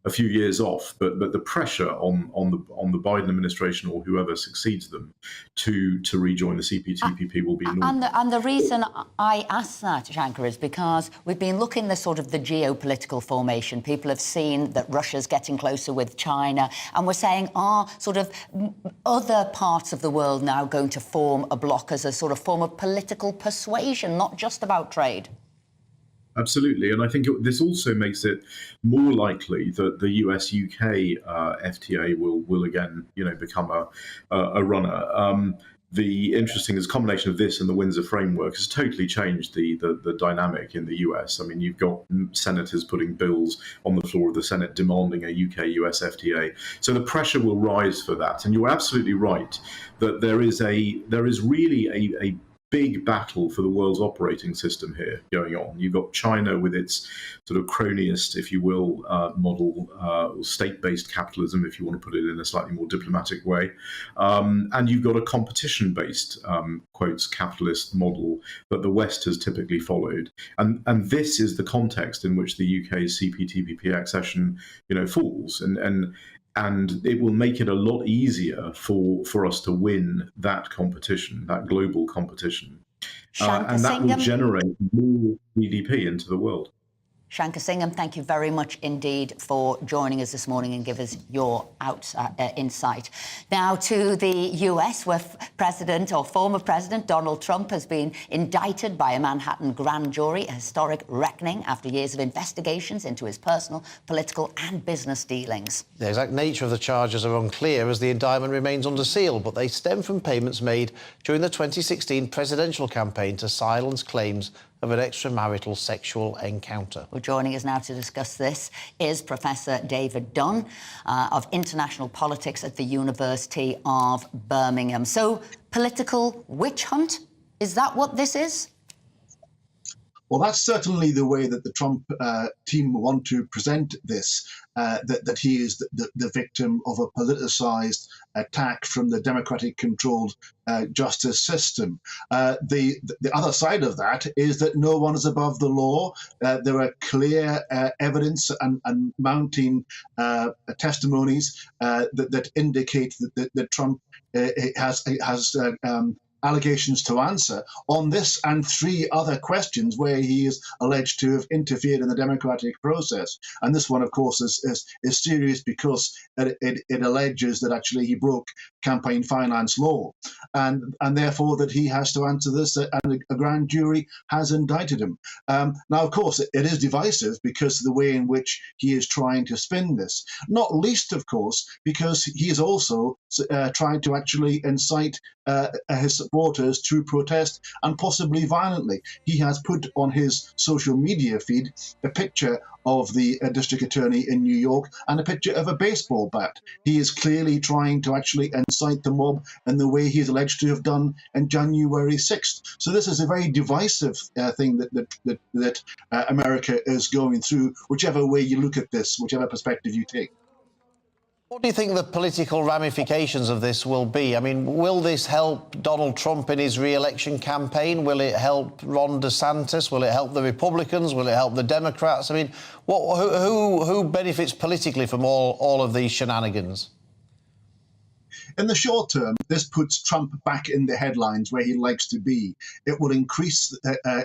a few years off, but the pressure on the Biden administration or whoever succeeds them to rejoin the CPTPP will be enormous. And the reason I ask that, Shankar, is because we've been looking at the geopolitical formation. People have seen that Russia's getting closer with China, and we're saying, are other parts of the world now going to form a bloc as a form of political persuasion, not just about trade? Absolutely, and I think this also makes it more likely that the US-UK FTA will again, become a runner. The interesting is combination of this and the Windsor Framework has totally changed the dynamic in the US. I mean, you've got senators putting bills on the floor of the Senate demanding a UK-US FTA. So the pressure will rise for that. And you're absolutely right that there is really a big battle for the world's operating system here going on. You've got China with its cronyist, if you will, model, state-based capitalism, if you want to put it in a slightly more diplomatic way. And you've got a competition-based, quotes, capitalist model that the West has typically followed. And this is the context in which the UK's CPTPP accession, falls. And it will make it a lot easier for us to win that competition, that global competition. And that will generate more GDP into the world. Shankar Singham, thank you very much indeed for joining us this morning and give us your insight. Now to the US, where former President Donald Trump has been indicted by a Manhattan grand jury, a historic reckoning after years of investigations into his personal, political and business dealings. The exact nature of the charges are unclear as the indictment remains under seal, but they stem from payments made during the 2016 presidential campaign to silence claims of an extramarital sexual encounter. Well, joining us now to discuss this is Professor David Dunn of International Politics at the University of Birmingham. So, political witch hunt, is that what this is? Well, that's certainly the way that the Trump team want to present this, that he is the victim of a politicized attack from the Democratic-controlled justice system. The other side of that is that no one is above the law. There are clear evidence and mounting testimonies that indicate that Trump has allegations to answer on this and three other questions where he is alleged to have interfered in the democratic process. And this one, of course, is serious because it alleges that actually he broke campaign finance law, and therefore that he has to answer this, and a grand jury has indicted him. Now, of course, it is divisive because of the way in which he is trying to spin this, not least, of course, because he is also trying to actually incite his supporters through protest and possibly violently. He has put on his social media feed a picture of the district attorney in New York and a picture of a baseball bat. He is clearly trying to actually incite the mob in the way he is alleged to have done on January 6th. So this is a very divisive thing that America is going through, whichever way you look at this, whichever perspective you take. What do you think the political ramifications of this will be? I mean, will this help Donald Trump in his re-election campaign? Will it help Ron DeSantis? Will it help the Republicans? Will it help the Democrats? I mean, who benefits politically from all of these shenanigans? In the short term, this puts Trump back in the headlines where he likes to be. It will increase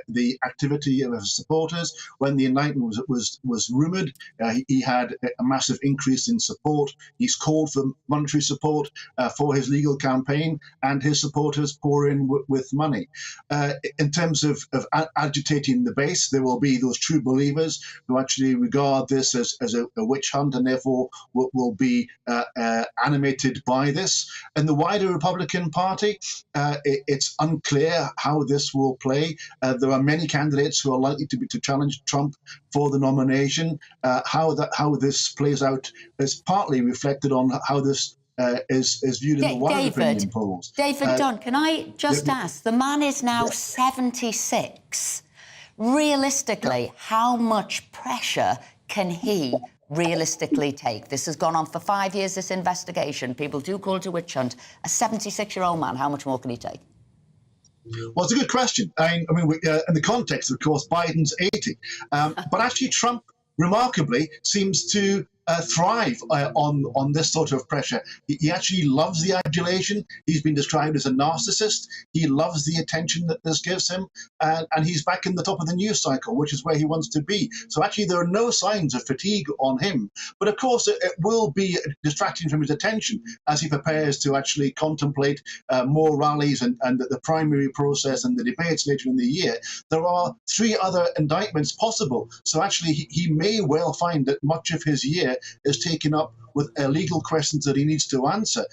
the activity of his supporters. When the indictment was rumoured, he had a massive increase in support. He's called for monetary support for his legal campaign, and his supporters pour in with money. In terms of agitating the base, there will be those true believers who actually regard this as a witch hunt and therefore will be animated by this. In the wider Republican Party, it's unclear how this will play. There are many candidates who are likely to challenge Trump for the nomination. How this plays out is partly reflected on how this is viewed in the wider opinion polls. David Dunn, can I just ask? The man is now 76. Realistically, how much pressure can he realistically take? This has gone on for 5 years, this investigation. People do call it a witch hunt. A 76-year-old man, how much more can he take? Well, it's a good question. I mean, in the context, of course, Biden's 80. But actually, Trump, remarkably, seems to thrive on this sort of pressure. He actually loves the adulation. He's been described as a narcissist. He loves the attention that this gives him, and he's back in the top of the news cycle, which is where he wants to be. So actually, there are no signs of fatigue on him. But of course, it will be distracting from his attention as he prepares to actually contemplate more rallies and the primary process and the debates later in the year. There are 3 other indictments possible. So actually, he may well find that much of his year is taken up with legal questions that he needs to answer,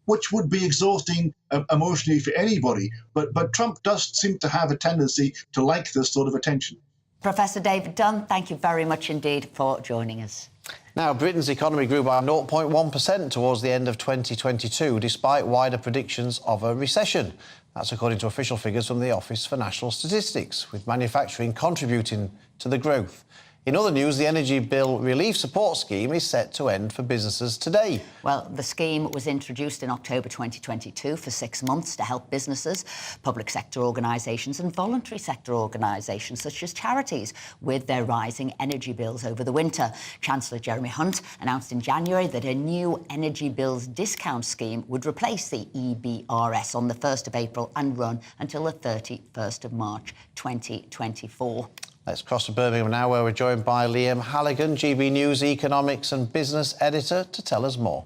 which would be exhausting emotionally for anybody. But Trump does seem to have a tendency to like this sort of attention. Professor David Dunn, thank you very much indeed for joining us. Now, Britain's economy grew by 0.1% towards the end of 2022, despite wider predictions of a recession. That's according to official figures from the Office for National Statistics, with manufacturing contributing to the growth. In other news, the Energy Bill Relief Support Scheme is set to end for businesses today. Well, the scheme was introduced in October 2022 for 6 months to help businesses, public sector organisations and voluntary sector organisations such as charities with their rising energy bills over the winter. Chancellor Jeremy Hunt announced in January that a new energy bills discount scheme would replace the EBRS on the 1st of April and run until the 31st of March 2024. Let's cross to Birmingham now, where we're joined by Liam Halligan, GB News economics and business editor, to tell us more.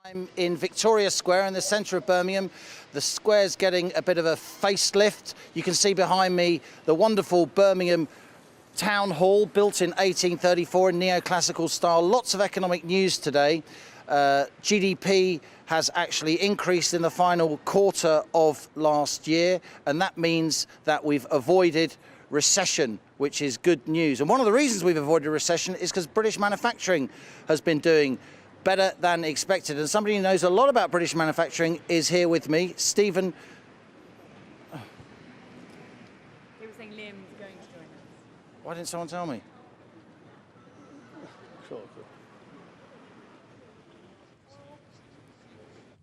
I'm in Victoria Square in the centre of Birmingham. The square's getting a bit of a facelift. You can see behind me the wonderful Birmingham Town Hall, built in 1834 in neoclassical style. Lots of economic news today. GDP has actually increased in the final quarter of last year, and that means that we've avoided recession, which is good news. And one of the reasons we've avoided recession is because British manufacturing has been doing better than expected. And somebody who knows a lot about British manufacturing is here with me, Stephen. They were saying Liam was going to join us. Why didn't someone tell me?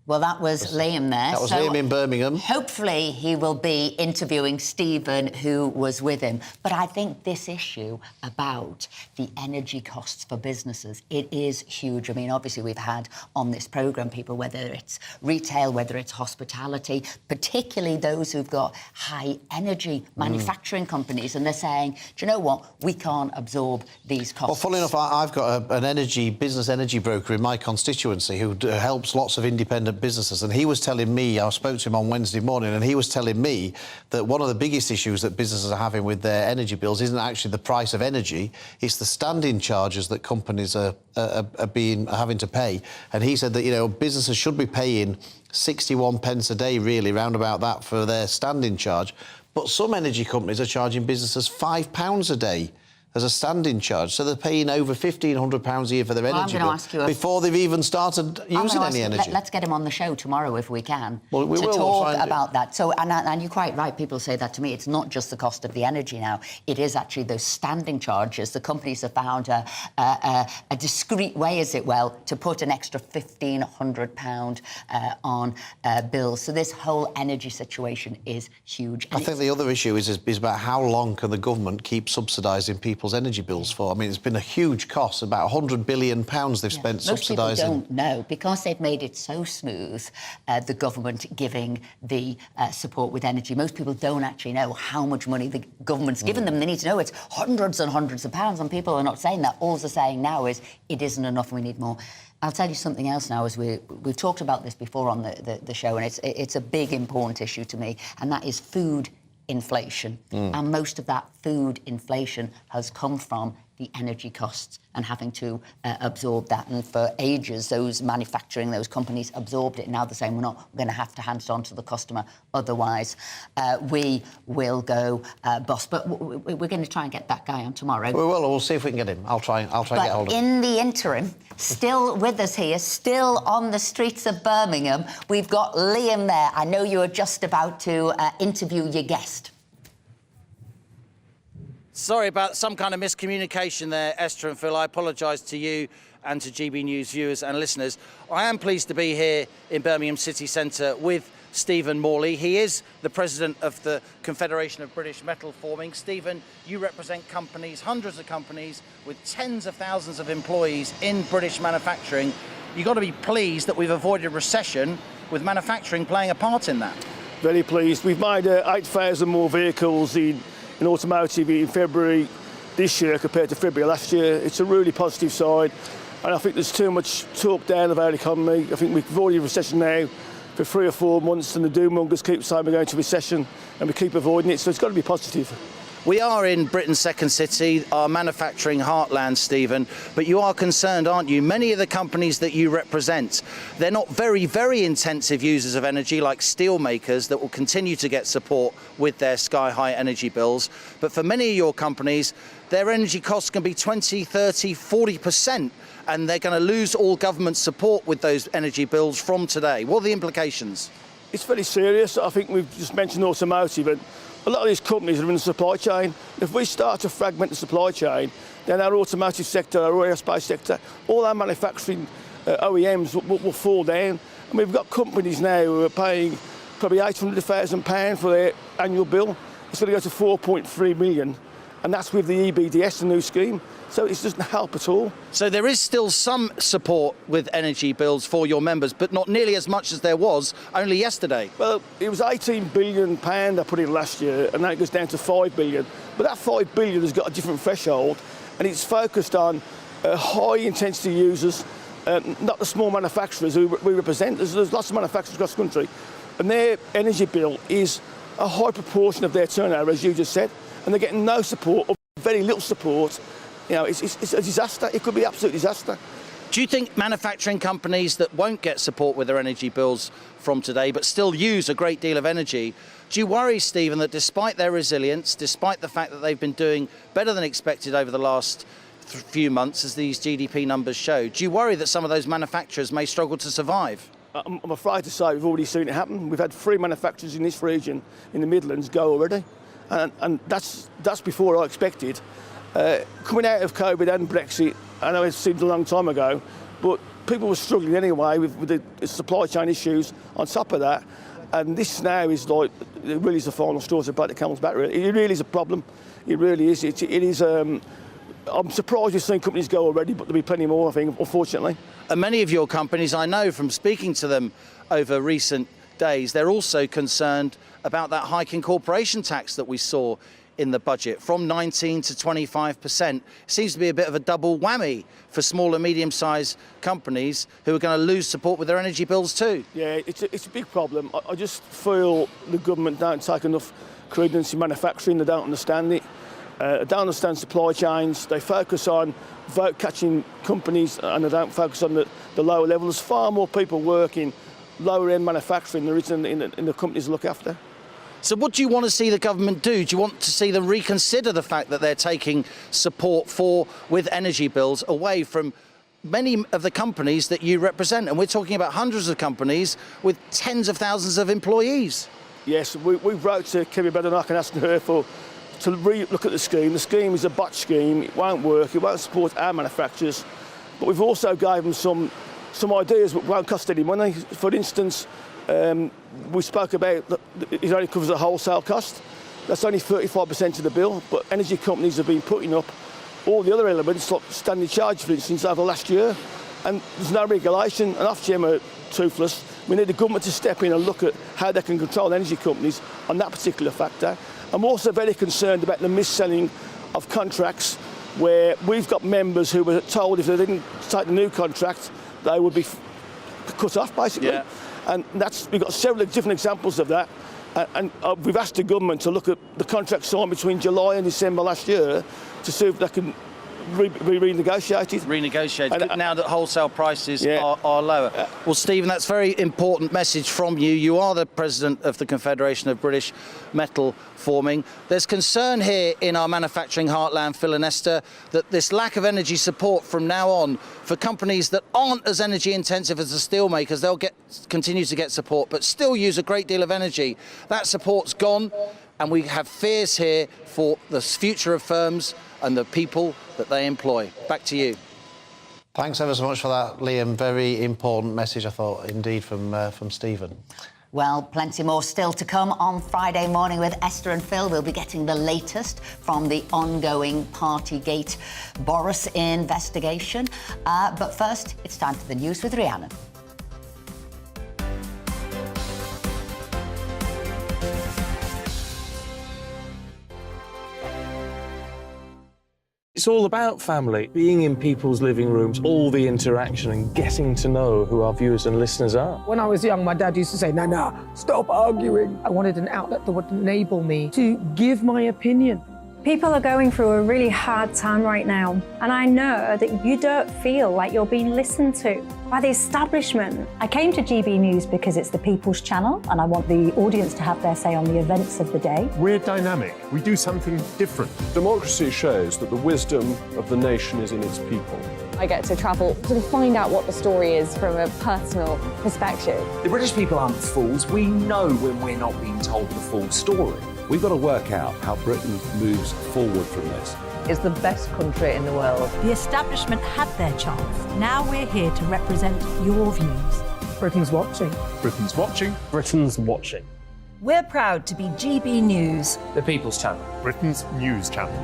Well, that was Liam there. That was Liam in Birmingham. Hopefully he will be interviewing Stephen, who was with him. But I think this issue about the energy costs for businesses, it is huge. I mean, obviously we've had on this programme people, whether it's retail, whether it's hospitality, particularly those who've got high energy manufacturing companies, and they're saying, do you know what, we can't absorb these costs. Well, funnily enough, I've got an business energy broker in my constituency who helps lots of independent independent businesses, and he was telling me, I spoke to him on Wednesday morning, and he was telling me that one of the biggest issues that businesses are having with their energy bills isn't actually the price of energy, it's the standing charges that companies are having to pay. And he said that, you know, businesses should be paying 61 pence a day, really, round about that, for their standing charge. But some energy companies are charging businesses £5 a day as a standing charge, so they're paying over £1,500 a year for their energy bill before they've even started using any energy. Let's get him on the show tomorrow if we can. Well, we to will. talk about that. So, and you're quite right. People say that to me. It's not just the cost of the energy now. It is actually those standing charges. The companies have found a discreet way, as it will, to put an extra £1,500 on bills. So this whole energy situation is huge. I think the other issue is about how long can the government keep subsidising people's energy bills for? I mean, it's been a huge cost, about £100 billion they've spent subsidising. Most people don't know, because they've made it so smooth, the government giving the support with energy. Most people don't actually know how much money the government's given them. They need to know it's hundreds and hundreds of pounds, and people are not saying that. All they're saying now is it isn't enough and we need more. I'll tell you something else now, as we've talked about this before on the show, and it's a big, important issue to me, and that is food inflation. And most of that food inflation has come from the energy costs and having to absorb that. And for ages, those manufacturing, those companies absorbed it. Now they're saying we're going to have to hand it on to the customer, otherwise we will go bust. But we're going to try and get that guy on tomorrow. We will. We'll see if we can get him. I'll try and get hold of him. In the interim, still with us here, still on the streets of Birmingham, we've got Liam there. I know you were just about to interview your guest. Sorry about some kind of miscommunication there, Esther and Phil. I apologise to you and to GB News viewers and listeners. I am pleased to be here in Birmingham City Centre with Stephen Morley. He is the president of the Confederation of British Metal Forming. Stephen, you represent companies, hundreds of companies, with tens of thousands of employees in British manufacturing. You've got to be pleased that we've avoided recession, with manufacturing playing a part in that. Very pleased. We've made 8,000 more vehicles in automotive in February this year compared to February last year. It's a really positive side, and I think there's too much talk down of our economy. I think we've avoided recession now for 3 or 4 months, and the doom-mongers keep saying we're going to recession, and we keep avoiding it, so it's got to be positive. We are in Britain's second city, our manufacturing heartland, Stephen, but you are concerned, aren't you? Many of the companies that you represent, they're not very, very intensive users of energy like steel makers that will continue to get support with their sky-high energy bills. But for many of your companies, their energy costs can be 20, 30, 40%, and they're going to lose all government support with those energy bills from today. What are the implications? It's very serious. I think we've just mentioned automotive, and a lot of these companies are in the supply chain. If we start to fragment the supply chain, then our automotive sector, our aerospace sector, all our manufacturing OEMs will fall down. And we've got companies now who are paying probably £800,000 for their annual bill. It's going to go to 4.3 million, and that's with the EBDS, the new scheme. So it doesn't help at all. So there is still some support with energy bills for your members, but not nearly as much as there was only yesterday. Well, it was £18 billion I put in last year, and now it goes down to £5 billion. But that £5 billion has got a different threshold, and it's focused on high-intensity users, not the small manufacturers who we represent. There's lots of manufacturers across the country, and their energy bill is a high proportion of their turnover, as you just said, and they're getting no support or very little support. You know, it's a disaster. It could be an absolute disaster. Do you think manufacturing companies that won't get support with their energy bills from today but still use a great deal of energy, do you worry, Stephen, that despite their resilience, despite the fact that they've been doing better than expected over the last few months, as these GDP numbers show, do you worry that some of those manufacturers may struggle to survive? I'm afraid to say we've already seen it happen. We've had 3 manufacturers in this region, in the Midlands, go already, and that's before I expected. Coming out of COVID and Brexit, I know it seemed a long time ago, but people were struggling anyway with the supply chain issues on top of that. And this now is like, it really is the final straw to break the camel's back, really. It really is a problem. It really is. It is. I'm surprised we've seen companies go already, but there'll be plenty more, I think, unfortunately. And many of your companies, I know from speaking to them over recent days, they're also concerned about that hike in corporation tax that we saw in the budget, from 19 to 25%. Seems to be a bit of a double whammy for small and medium-sized companies who are going to lose support with their energy bills too. Yeah, it's a big problem. I just feel the government don't take enough credence in manufacturing. They don't understand it. They don't understand supply chains. They focus on vote-catching companies and they don't focus on the lower level. There's far more people working lower-end manufacturing than there is in the companies to look after. So what do you want to see the government do? Do you want to see them reconsider the fact that they're taking support with energy bills away from many of the companies that you represent? And we're talking about hundreds of companies with tens of thousands of employees. Yes, we wrote to Kerry Badenoch and asked her to re-look at the scheme. The scheme is a botched scheme. It won't work. It won't support our manufacturers. But we've also gave them some ideas that won't cost any money. For instance, we spoke about that it only covers the wholesale cost. That's only 35% of the bill, but energy companies have been putting up all the other elements, like standing charge, for instance, over the last year, and there's no regulation, and Ofgem are toothless. We need the government to step in and look at how they can control energy companies on that particular factor. I'm also very concerned about the mis-selling of contracts, where we've got members who were told if they didn't take the new contract, they would be cut off, basically. Yeah. And we've got several different examples of that. And we've asked the government to look at the contract signed between July and December last year to see if they can be renegotiated. Renegotiated, now that wholesale prices are lower. Well, Stephen, that's a very important message from you. You are the president of the Confederation of British Metal Forming. There's concern here in our manufacturing heartland, Phil and Esther, that this lack of energy support from now on for companies that aren't as energy intensive as the steel makers, they'll continue to get support, but still use a great deal of energy. That support's gone, and we have fears here for the future of firms and the people that they employ. Back to you. Thanks ever so much for that, Liam. Very important message, I thought, indeed, from Stephen. Well, plenty more still to come on Friday morning with Esther and Phil. We'll be getting the latest from the ongoing Partygate Boris investigation. But first, it's time for the news with Rihanna. It's all about family, being in people's living rooms, all the interaction and getting to know who our viewers and listeners are. When I was young, my dad used to say, Nana, stop arguing. I wanted an outlet that would enable me to give my opinion. People are going through a really hard time right now, and I know that you don't feel like you're being listened to by the establishment. I came to GB News because it's the People's Channel, and I want the audience to have their say on the events of the day. We're dynamic. We do something different. Democracy shows that the wisdom of the nation is in its people. I get to travel to find out what the story is from a personal perspective. The British people aren't fools. We know when we're not being told the full story. We've got to work out how Britain moves forward from this. It's the best country in the world. The establishment had their chance. Now we're here to represent your views. Britain's watching. Britain's watching. Britain's watching. We're proud to be GB News. The People's Channel. Britain's news channel.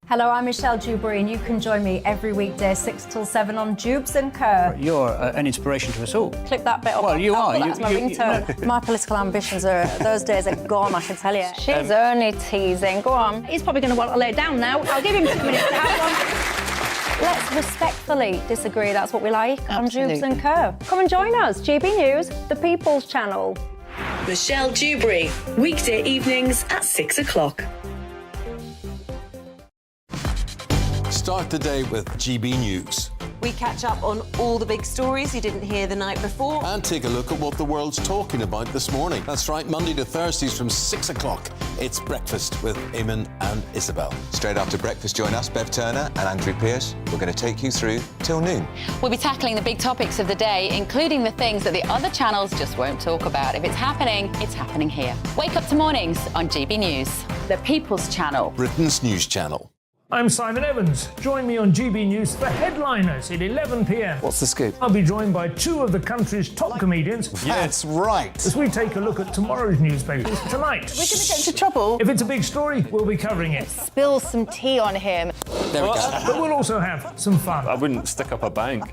Hello, I'm Michelle Dewberry, and you can join me every weekday 6 till 7 on Jubes and Co. You're an inspiration to us all. Click that bit up. Well, you are. That's my ringtone. My political ambitions those days are gone, I can tell you. She's only teasing. Go on. He's probably going to want to lay down now. I'll give him 2 minutes to have one. Let's respectfully disagree. That's what we like on Jubes and Co. Come and join us. GB News, the People's Channel. Michelle Dewberry, weekday evenings at 6 o'clock. Start the day with GB News. We catch up on all the big stories you didn't hear the night before. And take a look at what the world's talking about this morning. That's right, Monday to Thursdays from 6 o'clock. It's Breakfast with Eamon and Isabel. Straight after breakfast, join us, Bev Turner and Andrew Pearce. We're going to take you through till noon. We'll be tackling the big topics of the day, including the things that the other channels just won't talk about. If it's happening here. Wake up to mornings on GB News, the People's Channel. Britain's news channel. I'm Simon Evans. Join me on GB News for Headliners at 11 p.m. What's the scoop? I'll be joined by two of the country's top comedians. That's right. As we take a look at tomorrow's newspapers tonight. We're going to get into trouble. If it's a big story, we'll be covering it. Spill some tea on him. There we go. But we'll also have some fun. I wouldn't stick up a bank.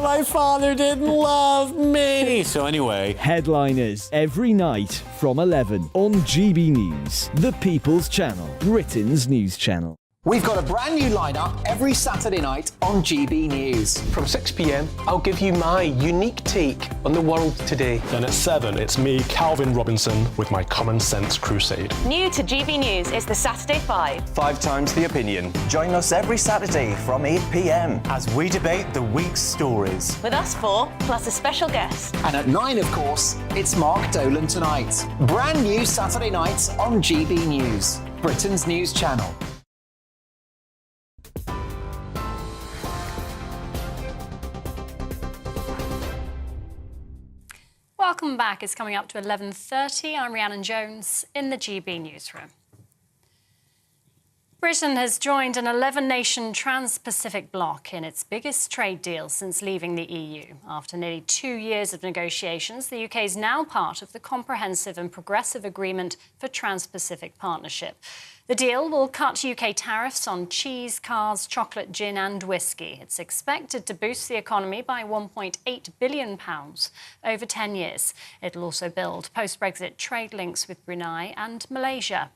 My father didn't love me. So anyway. Headliners every night from 11 on GB News, the People's Channel, Britain's news channel. We've got a brand new lineup every Saturday night on GB News. From 6 p.m, I'll give you my unique take on the world today. Then at 7, it's me, Calvin Robinson, with my Common Sense Crusade. New to GB News is the Saturday 5. 5 times the opinion. Join us every Saturday from 8 p.m. as we debate the week's stories. With us 4, plus a special guest. And at 9, of course, it's Mark Dolan Tonight. Brand new Saturday nights on GB News, Britain's news channel. Welcome back. It's coming up to 11:30. I'm Rhiannon Jones in the GB newsroom. Britain has joined an 11-nation trans-Pacific bloc in its biggest trade deal since leaving the EU. After nearly 2 years of negotiations, the UK is now part of the Comprehensive and Progressive Agreement for Trans-Pacific Partnership. The deal will cut UK tariffs on cheese, cars, chocolate, gin and whiskey. It's expected to boost the economy by £1.8 billion over 10 years. It'll also build post-Brexit trade links with Brunei and Malaysia.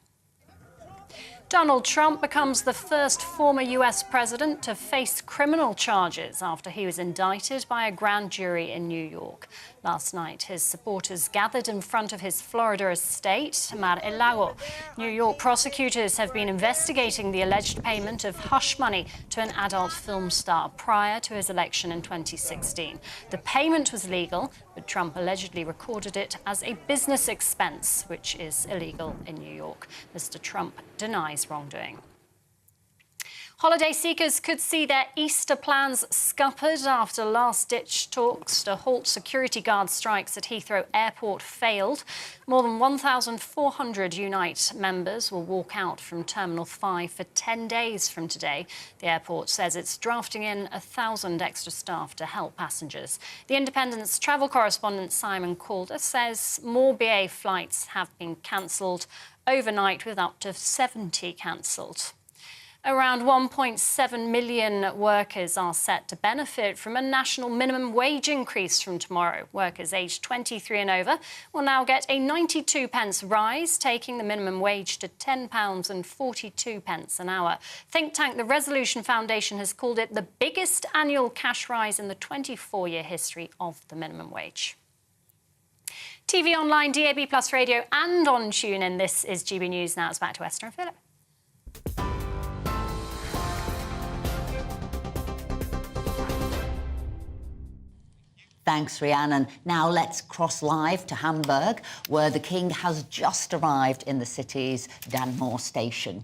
Donald Trump becomes the first former US president to face criminal charges after he was indicted by a grand jury in New York. Last night, his supporters gathered in front of his Florida estate, Mar-a-Lago. New York prosecutors have been investigating the alleged payment of hush money to an adult film star prior to his election in 2016. The payment was legal, but Trump allegedly recorded it as a business expense, which is illegal in New York. Mr. Trump denies wrongdoing. Holiday seekers could see their Easter plans scuppered after last-ditch talks to halt security guard strikes at Heathrow Airport failed. More than 1,400 Unite members will walk out from Terminal 5 for 10 days from today. The airport says it's drafting in 1,000 extra staff to help passengers. The Independent's travel correspondent Simon Calder says more BA flights have been cancelled overnight, with up to 70 cancelled. Around 1.7 million workers are set to benefit from a national minimum wage increase from tomorrow. Workers aged 23 and over will now get a 92 pence rise, taking the minimum wage to £10.42 an hour. Think tank The Resolution Foundation has called it the biggest annual cash rise in the 24-year history of the minimum wage. TV online, DAB+ radio and on TuneIn. This is GB News. Now it's back to Esther and Philip. Thanks, Rhiannon. Now let's cross live to Hamburg, where the King has just arrived in the city's Danmore station.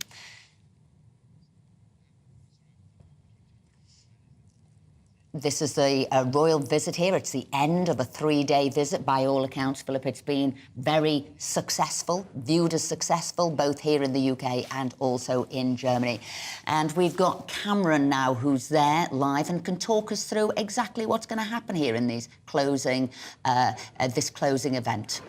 This is the royal visit here. It's the end of a 3-day visit. By all accounts, Philip, it's been very successful, viewed as successful, both here in the UK and also in Germany. And we've got Cameron now, who's there live and can talk us through exactly what's going to happen here in these closing, this closing event.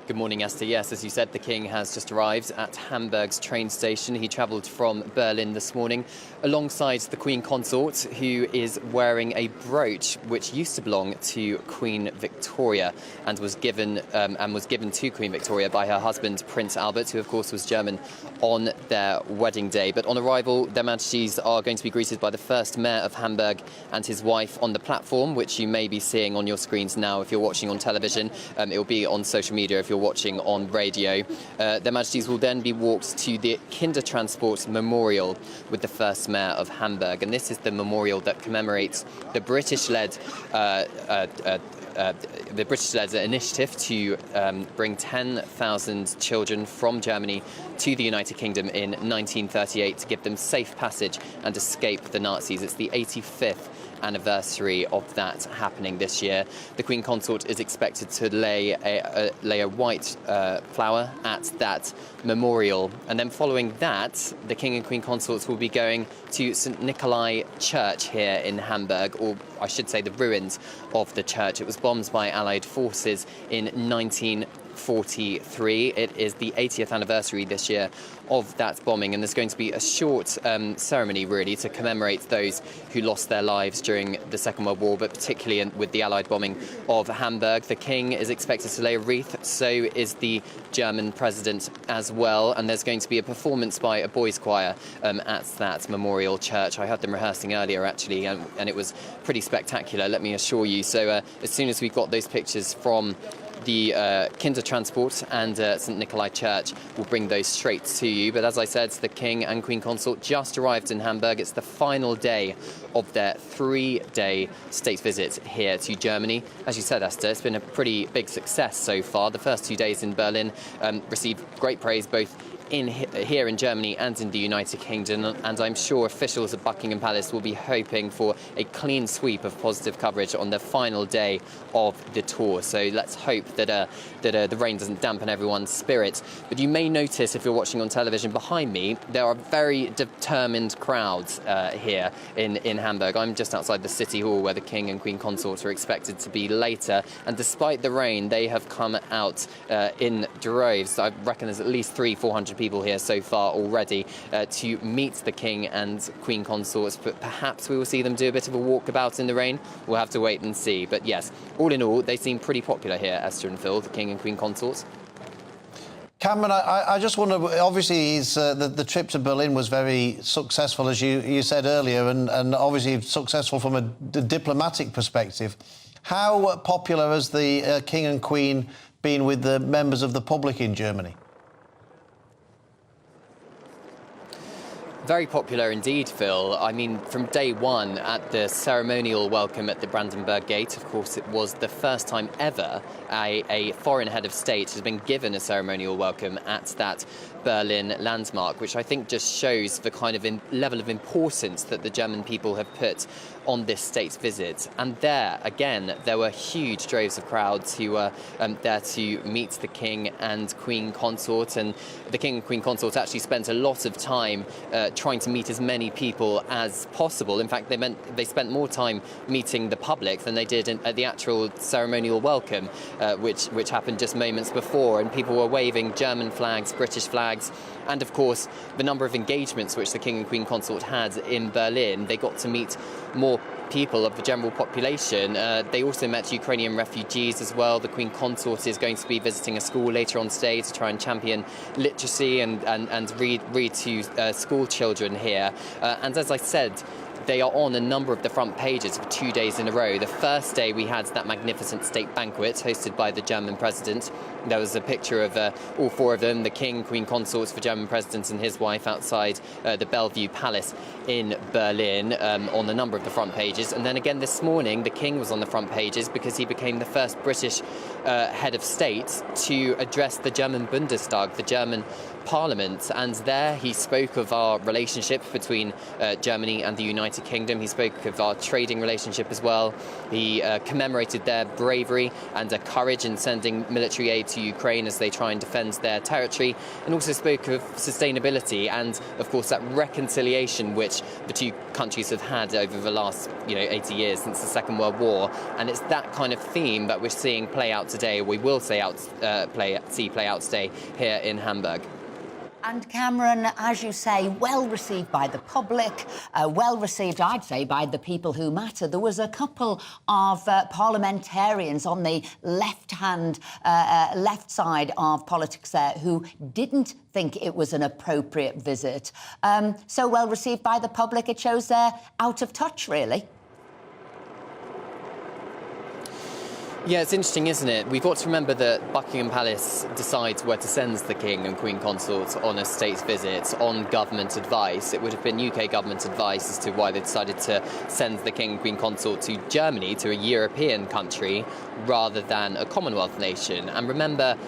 Good morning, Esther. Yes, as you said, the King has just arrived at Hamburg's train station. He travelled from Berlin this morning alongside the Queen Consort, who is wearing a brooch which used to belong to Queen Victoria and was given to Queen Victoria by her husband, Prince Albert, who of course was German, on their wedding day. But on arrival, Their Majesties are going to be greeted by the first Mayor of Hamburg and his wife on the platform, which you may be seeing on your screens now if you're watching on television. It will be on social media if you're watching on radio. Their Majesties will then be walked to the Kindertransport Memorial with the first Mayor of Hamburg, and this is the memorial that commemorates the British-led initiative to bring 10,000 children from Germany to the United Kingdom in 1938 to give them safe passage and escape the Nazis. It's the 85th anniversary of that happening this year. The Queen Consort is expected to lay a white flower at that memorial, and then following that, the King and Queen Consorts will be going to St. Nikolai Church here in Hamburg, or I should say the ruins of the church. It was bombed by Allied forces in 1943. It is the 80th anniversary this year of that bombing, and there's going to be a short ceremony really to commemorate those who lost their lives during the Second World War, but particularly with the Allied bombing of Hamburg. The King is expected to lay a wreath, so is the German President as well, and there's going to be a performance by a boys' choir at that memorial church. I heard them rehearsing earlier actually, and it was pretty spectacular, let me assure you. So as soon as we've got those pictures from the Kindertransport and St. Nikolai Church, will bring those straight to you. But as I said, the King and Queen Consort just arrived in Hamburg. It's the final day of their 3-day state visit here to Germany. As you said, Esther, it's been a pretty big success so far. The first 2 days in Berlin received great praise both here in Germany and in the United Kingdom, and I'm sure officials at Buckingham Palace will be hoping for a clean sweep of positive coverage on the final day of the tour. So let's hope that the rain doesn't dampen everyone's spirits. But you may notice, if you're watching on television behind me, there are very determined crowds here in Hamburg. I'm just outside the City Hall where the King and Queen Consorts are expected to be later, and despite the rain, they have come out in droves. I reckon there's at least 300-400 people here so far already to meet the King and Queen Consorts, but perhaps we will see them do a bit of a walkabout in the rain. We'll have to wait and see. But yes, all in all, they seem pretty popular here, Esther and Phil, the King and Queen Consorts. Cameron, I just wonder, obviously the trip to Berlin was very successful, as you said earlier, and obviously successful from a diplomatic perspective. How popular has the King and Queen been with the members of the public in Germany? Very popular indeed, Phil. I mean, from day one at the ceremonial welcome at the Brandenburg Gate, of course, it was the first time ever a foreign head of state has been given a ceremonial welcome at that Berlin landmark, which I think just shows the kind of level of importance that the German people have put on this state's visit. And there, again, there were huge droves of crowds who were there to meet the King and Queen Consort. And the King and Queen Consort actually spent a lot of time trying to meet as many people as possible. In fact, they spent more time meeting the public than they did at the actual ceremonial welcome, which happened just moments before. And people were waving German flags, British flags, and of course the number of engagements which the King and Queen Consort had in Berlin. They got to meet more people of the general population. They also met Ukrainian refugees as well. The Queen Consort is going to be visiting a school later on today to try and champion literacy and read to school children here. And as I said, they are on a number of the front pages for 2 days in a row. The first day we had that magnificent state banquet hosted by the German president. There was a picture of all four of them, the King, Queen Consorts, the German president and his wife outside the Bellevue Palace in Berlin on a number of the front pages. And then again this morning, the King was on the front pages because he became the first British head of state to address the German Bundestag, the German Parliament, and there he spoke of our relationship between Germany and the United Kingdom. He spoke of our trading relationship as well. He commemorated their bravery and their courage in sending military aid to Ukraine as they try and defend their territory, and also spoke of sustainability and, of course, that reconciliation which the two countries have had over the last 80 years since the Second World War. And it's that kind of theme that we're seeing play out today, or we will see play out today here in Hamburg. And Cameron, as you say, well received by the public, well received, I'd say, by the people who matter. There was a couple of parliamentarians on the left side of politics there who didn't think it was an appropriate visit. So well received by the public, it shows they're out of touch, really. Yeah, it's interesting, isn't it? We've got to remember that Buckingham Palace decides where to send the King and Queen Consort on a state visit on government advice. It would have been UK government advice as to why they decided to send the King and Queen Consort to Germany, to a European country, rather than a Commonwealth nation. And remember,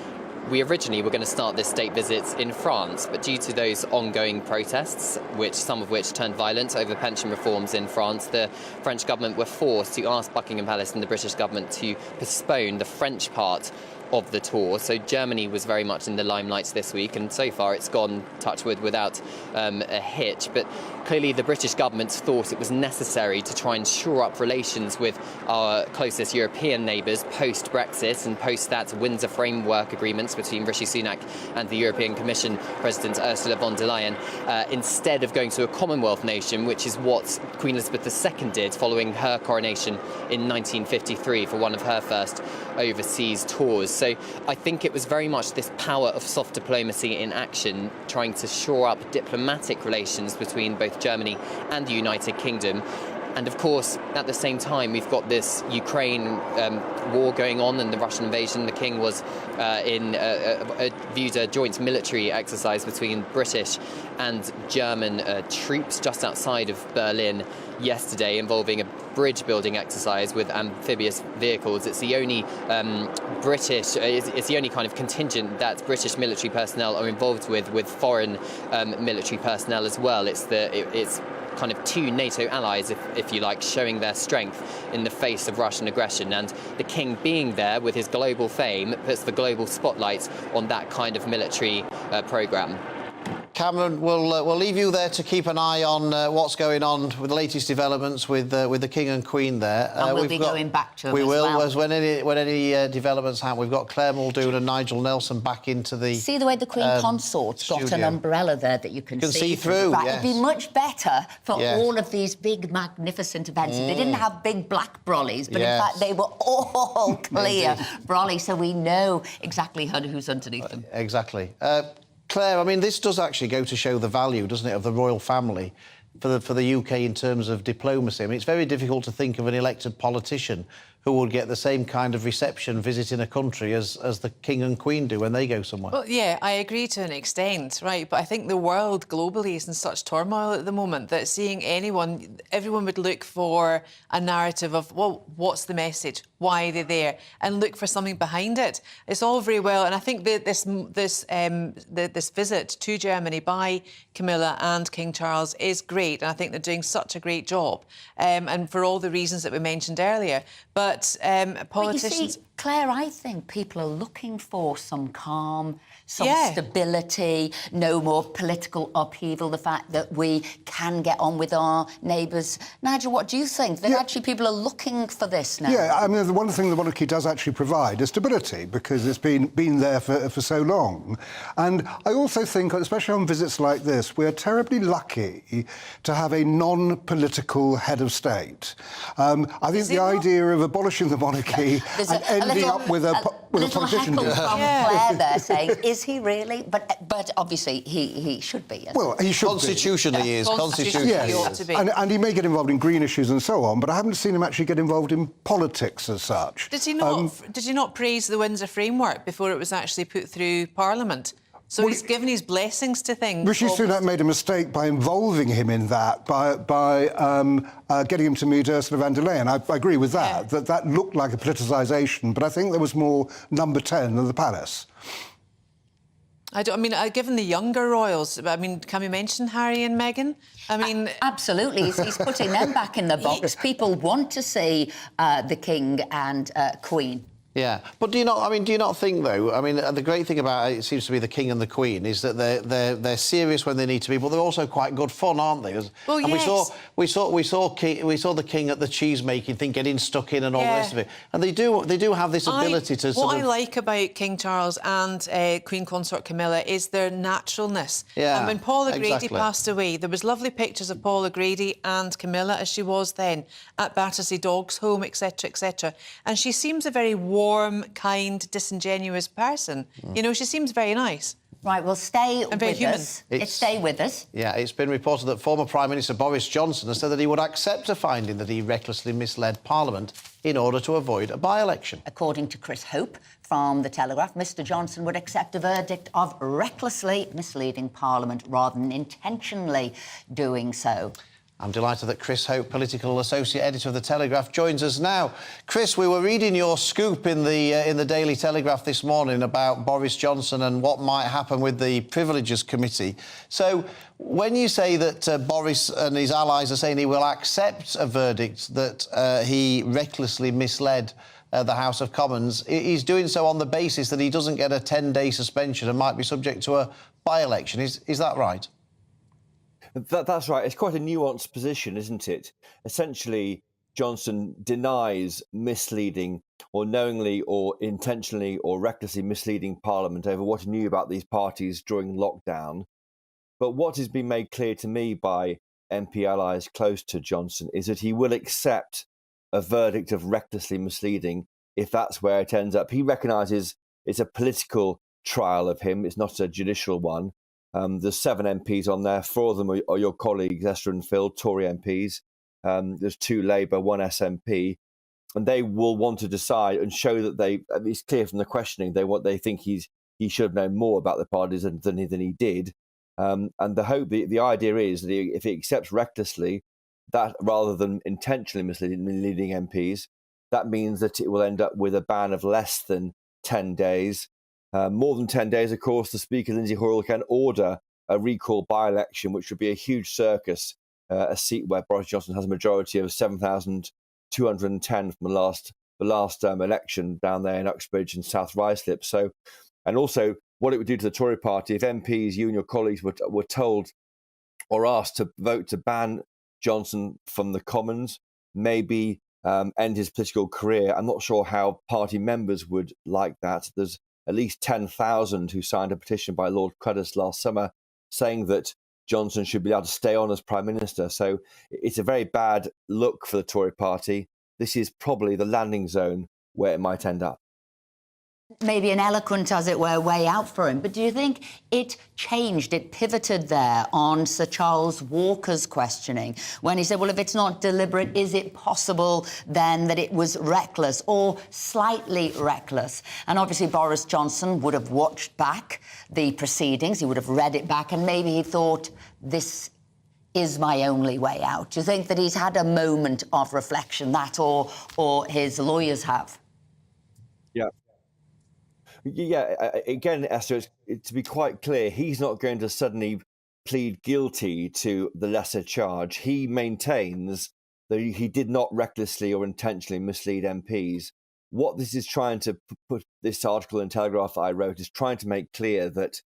we originally were going to start this state visit in France, but due to those ongoing protests, some of which turned violent over pension reforms in France, the French government were forced to ask Buckingham Palace and the British government to postpone the French part of the tour. So Germany was very much in the limelight this week, and so far it's gone, touch wood, without a hitch. But clearly the British government thought it was necessary to try and shore up relations with our closest European neighbours post-Brexit and post that Windsor framework agreements between Rishi Sunak and the European Commission President Ursula von der Leyen, instead of going to a Commonwealth nation, which is what Queen Elizabeth II did following her coronation in 1953 for one of her first overseas tours. So I think it was very much this power of soft diplomacy in action, trying to shore up diplomatic relations between both Germany and the United Kingdom. And of course, at the same time, we've got this Ukraine war going on and the Russian invasion. The King was viewed a joint military exercise between British and German troops just outside of Berlin yesterday, involving a bridge building exercise with amphibious vehicles. It's the only it's the only kind of contingent that British military personnel are involved with foreign military personnel as well. It's kind of two NATO allies, if you like, showing their strength in the face of Russian aggression. And the King being there with his global fame puts the global spotlight on that kind of military programme. Cameron, we'll leave you there to keep an eye on what's going on with the latest developments with the King and Queen there. And we'll be going back to them We will, as well. when any developments happen. We've got Claire Muldoon and Nigel Nelson back into the See the way the Queen Consort's got studio. an umbrella there that you can see through. Right, yes. It'd be much better for Yes. all of these big, magnificent events if they didn't have big black brollies, but Yes. in fact they were all clear brollies, so we know exactly who's underneath them. Exactly. Claire, I mean, this does actually go to show the value, doesn't it, of the royal family for the UK in terms of diplomacy. I mean, it's very difficult to think of an elected politician who would get the same kind of reception visiting a country as the King and Queen do when they go somewhere. Well, yeah, I agree to an extent, right? But I think the world globally is in such turmoil at the moment that seeing everyone would look for a narrative of, well, what's the message? Why are they there? And look for something behind it. It's all very well, and I think this visit to Germany by Camilla and King Charles is great, and I think they're doing such a great job, and for all the reasons that we mentioned earlier. But politicians... But you see, Claire, I think people are looking for some calm, some stability, no more political upheaval, the fact that we can get on with our neighbours. Nigel, what do you think? That actually people are looking for this now? Yeah, I mean, the one thing the monarchy does actually provide is stability, because it's been there for so long. And I also think, especially on visits like this, we're terribly lucky to have a non-political head of state. I think the idea of abolishing the monarchy and ending up with a politician... From Claire there saying, is he really? But obviously he should be. Well, he should Constitutionally be. he is. Constitutionally yes. he ought to be. And he may get involved in green issues and so on, but I haven't seen him actually get involved in politics as such. Did he not praise the Windsor framework before it was actually put through Parliament? So he's given his blessings to things. Rishi Sunak made a mistake by involving him in that, by getting him to meet Ursula von der Leyen. I agree with that, that looked like a politicisation, but I think there was more number 10 than the palace. Given the younger royals, can we mention Harry and Meghan? Absolutely. He's putting them back in the box. People want to see the King and Queen. Yeah, but do you not think though? I mean, the great thing about it seems to be the King and the Queen is that they're serious when they need to be, but they're also quite good fun, aren't they? Well, and yes. we saw the King at the cheese making thing, getting stuck in and all the rest of it. And they do have this ability to. What I like about King Charles and Queen Consort Camilla is their naturalness. Yeah, and when Paul O'Grady exactly. passed away, there was lovely pictures of Paul O'Grady and Camilla as she was then at Battersea Dogs Home, etc., etc. And she seems a very warm, kind, disingenuous person. You know, she seems very nice. Right, well, stay with us. Stay with us. Yeah, it's been reported that former Prime Minister Boris Johnson has said that he would accept a finding that he recklessly misled Parliament in order to avoid a by-election. According to Chris Hope from The Telegraph, Mr Johnson would accept a verdict of recklessly misleading Parliament rather than intentionally doing so. I'm delighted that Chris Hope, political associate editor of The Telegraph, joins us now. Chris, we were reading your scoop in the Daily Telegraph this morning about Boris Johnson and what might happen with the Privileges Committee. So when you say that Boris and his allies are saying he will accept a verdict that he recklessly misled the House of Commons, he's doing so on the basis that he doesn't get a 10-day suspension and might be subject to a by-election. Is that right? That's right. It's quite a nuanced position, isn't it? Essentially, Johnson denies misleading or knowingly or intentionally or recklessly misleading Parliament over what he knew about these parties during lockdown. But what has been made clear to me by MP allies close to Johnson is that he will accept a verdict of recklessly misleading if that's where it ends up. He recognises it's a political trial of him. It's not a judicial one. There's 7 MPs on there. 4 of them are your colleagues, Esther and Phil, Tory MPs. There's 2 Labour, 1 SNP. And they will want to decide and show that it's clear from the questioning, they think he should have known more about the parties than he did. And the idea is that if he accepts recklessly, that rather than intentionally misleading MPs, that means that it will end up with a ban of less than 10 days. More than 10 days, of course, the Speaker, Lindsay Hoyle, can order a recall by-election, which would be a huge circus, a seat where Boris Johnson has a majority of 7,210 from the last election down there in Uxbridge and South Ruislip. So, and also what it would do to the Tory party if MPs, you and your colleagues, were told or asked to vote to ban Johnson from the Commons, maybe end his political career. I'm not sure how party members would like that. There's at least 10,000 who signed a petition by Lord Cruddas last summer saying that Johnson should be allowed to stay on as Prime Minister. So it's a very bad look for the Tory party. This is probably the landing zone where it might end up. Maybe an eloquent, as it were, way out for him. But do you think it changed, it pivoted there on Sir Charles Walker's questioning when he said, well, if it's not deliberate, is it possible then that it was reckless or slightly reckless? And obviously Boris Johnson would have watched back the proceedings, he would have read it back, and maybe he thought, this is my only way out. Do you think that he's had a moment of reflection, that or his lawyers have? Yeah, again, Esther, to be quite clear, he's not going to suddenly plead guilty to the lesser charge. He maintains that he did not recklessly or intentionally mislead MPs. What this is trying to put, this article in Telegraph that I wrote, is trying to make clear that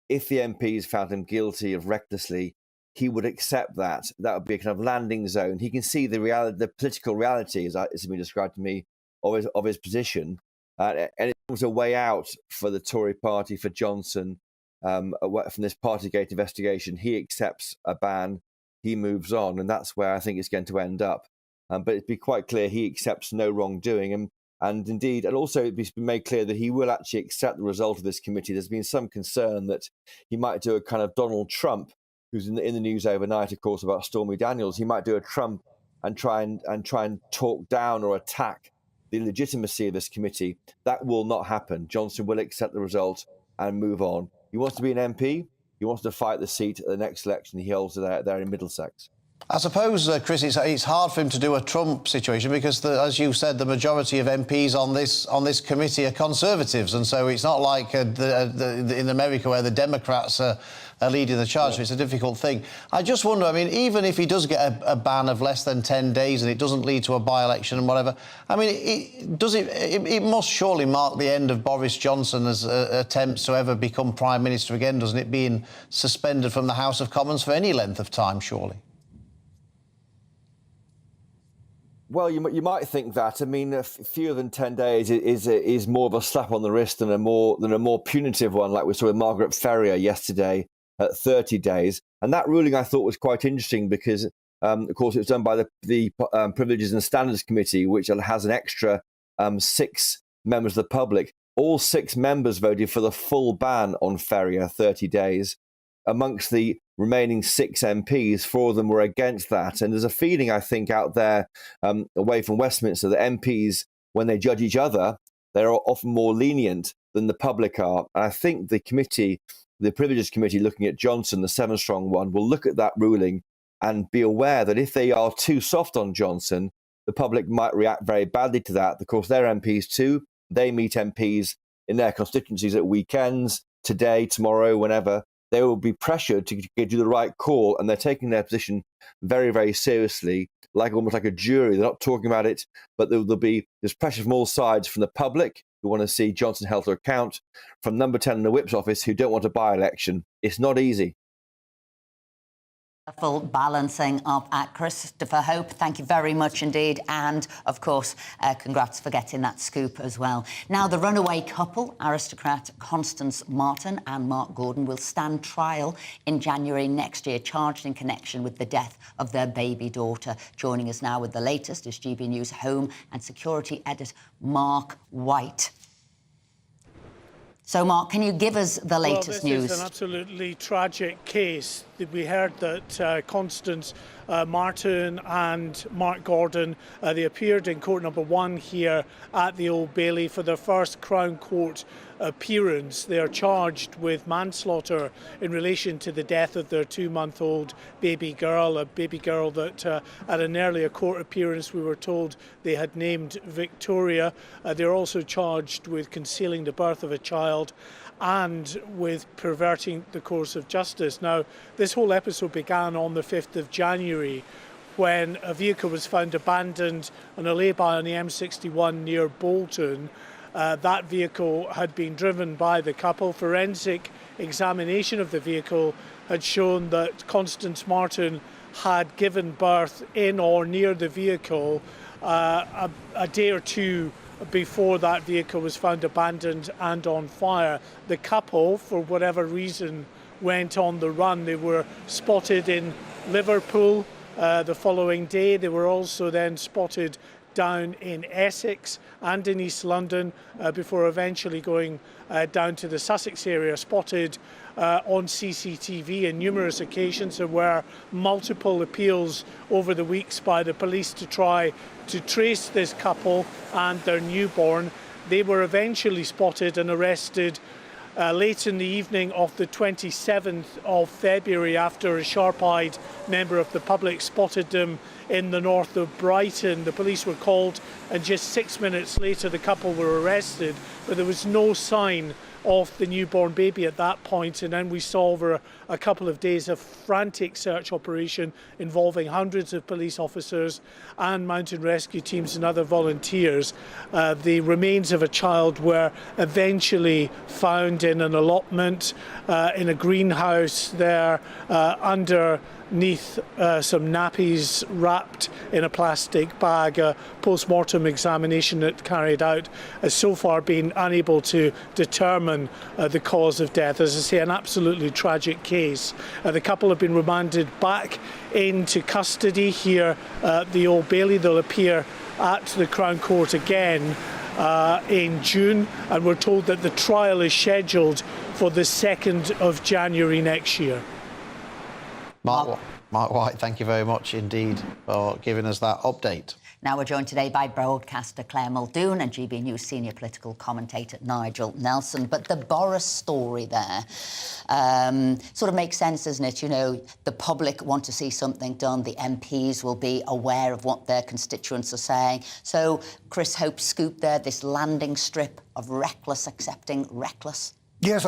if the MPs found him guilty of recklessly, he would accept that. That would be a kind of landing zone. He can see the reality, the political reality, as has been described to me, of his position. And it was a way out for the Tory party, for Johnson, from this Partygate investigation. He accepts a ban, he moves on, and that's where I think it's going to end up. But it'd be quite clear he accepts no wrongdoing. And indeed, and also it's been made clear that he will actually accept the result of this committee. There's been some concern that he might do a kind of Donald Trump, who's in the news overnight, of course, about Stormy Daniels. He might do a Trump and try and talk down or attack the legitimacy of this committee. That will not happen. Johnson will accept the result and move on. He wants to be an MP. He wants to fight the seat at the next election he holds there in Middlesex. I suppose, Chris, it's hard for him to do a Trump situation because, as you said, the majority of MPs on this committee are Conservatives, and so it's not like in America where the Democrats are leading the charge. So it's a difficult thing. I just wonder, I mean, even if he does get a ban of less than 10 days and it doesn't lead to a by-election and whatever, I mean, it must surely mark the end of Boris Johnson's attempts to ever become Prime Minister again, doesn't it, being suspended from the House of Commons for any length of time, surely? Well, you might think that. I mean, fewer than 10 days is more of a slap on the wrist than a more punitive one, like we saw with Margaret Ferrier yesterday at 30 days. And that ruling I thought was quite interesting because, of course, it was done by the Privileges and Standards Committee, which has an extra 6 members of the public. All 6 members voted for the full ban on Ferrier, 30 days. Amongst the remaining 6 MPs, 4 of them were against that. And there's a feeling, I think, out there away from Westminster that MPs, when they judge each other, they're often more lenient than the public are. And I think the committee, the Privileges Committee, looking at Johnson, the 7-strong one, will look at that ruling and be aware that if they are too soft on Johnson, the public might react very badly to that. Of course, they're MPs too. They meet MPs in their constituencies at weekends, today, tomorrow, whenever. They will be pressured to do the right call, and they're taking their position very, very seriously, almost like a jury. They're not talking about it, but there's pressure from all sides, from the public who want to see Johnson held to account, from number 10 in the Whip's office who don't want a by-election. It's not easy. Full balancing of Christopher Hope, thank you very much indeed, and of course congrats for getting that scoop as well. Now the runaway couple, aristocrat Constance Martin and Mark Gordon, will stand trial in January next year, charged in connection with the death of their baby daughter. Joining us now with the latest is GB News Home and Security Editor Mark White. So, Mark, can you give us the latest news? This is an absolutely tragic case. We heard that Constance Martin and Mark Gordon, they appeared in court number 1 here at the Old Bailey for their first Crown Court appearance. They are charged with manslaughter in relation to the death of their 2-month-old baby girl, a baby girl that at an earlier court appearance we were told they had named Victoria. They're also charged with concealing the birth of a child and with perverting the course of justice. Now, this whole episode began on the 5th of January when a vehicle was found abandoned on a lay-by on the M61 near Bolton. That vehicle had been driven by the couple. Forensic examination of the vehicle had shown that Constance Martin had given birth in or near the vehicle a day or two before that vehicle was found abandoned and on fire. The couple, for whatever reason, went on the run. They were spotted in Liverpool the following day. They were also then spotted down in Essex and in East London before eventually going down to the Sussex area, spotted on CCTV on numerous occasions. There were multiple appeals over the weeks by the police to try to trace this couple and their newborn. They were eventually spotted and arrested late in the evening of the 27th of February after a sharp-eyed member of the public spotted them in the north of Brighton. The police were called and just 6 minutes later the couple were arrested, but there was no sign of the newborn baby at that point. And then we saw over a couple of days a frantic search operation involving hundreds of police officers and mountain rescue teams and other volunteers. The remains of a child were eventually found in an allotment in a greenhouse there underneath some nappies wrapped in a plastic bag. A post-mortem examination that carried out has so far been unable to determine the cause of death. As I say, an absolutely tragic case. The couple have been remanded back into custody here at the Old Bailey. They'll appear at the Crown Court again in June, and we're told that the trial is scheduled for the 2nd of January next year. Mark White, thank you very much indeed for giving us that update. Now we're joined today by broadcaster Claire Muldoon and GB News senior political commentator Nigel Nelson. But the Boris story there sort of makes sense, doesn't it? You know, the public want to see something done. The MPs will be aware of what their constituents are saying. So Chris Hope's scoop there, this landing strip of reckless accepting reckless. Yes,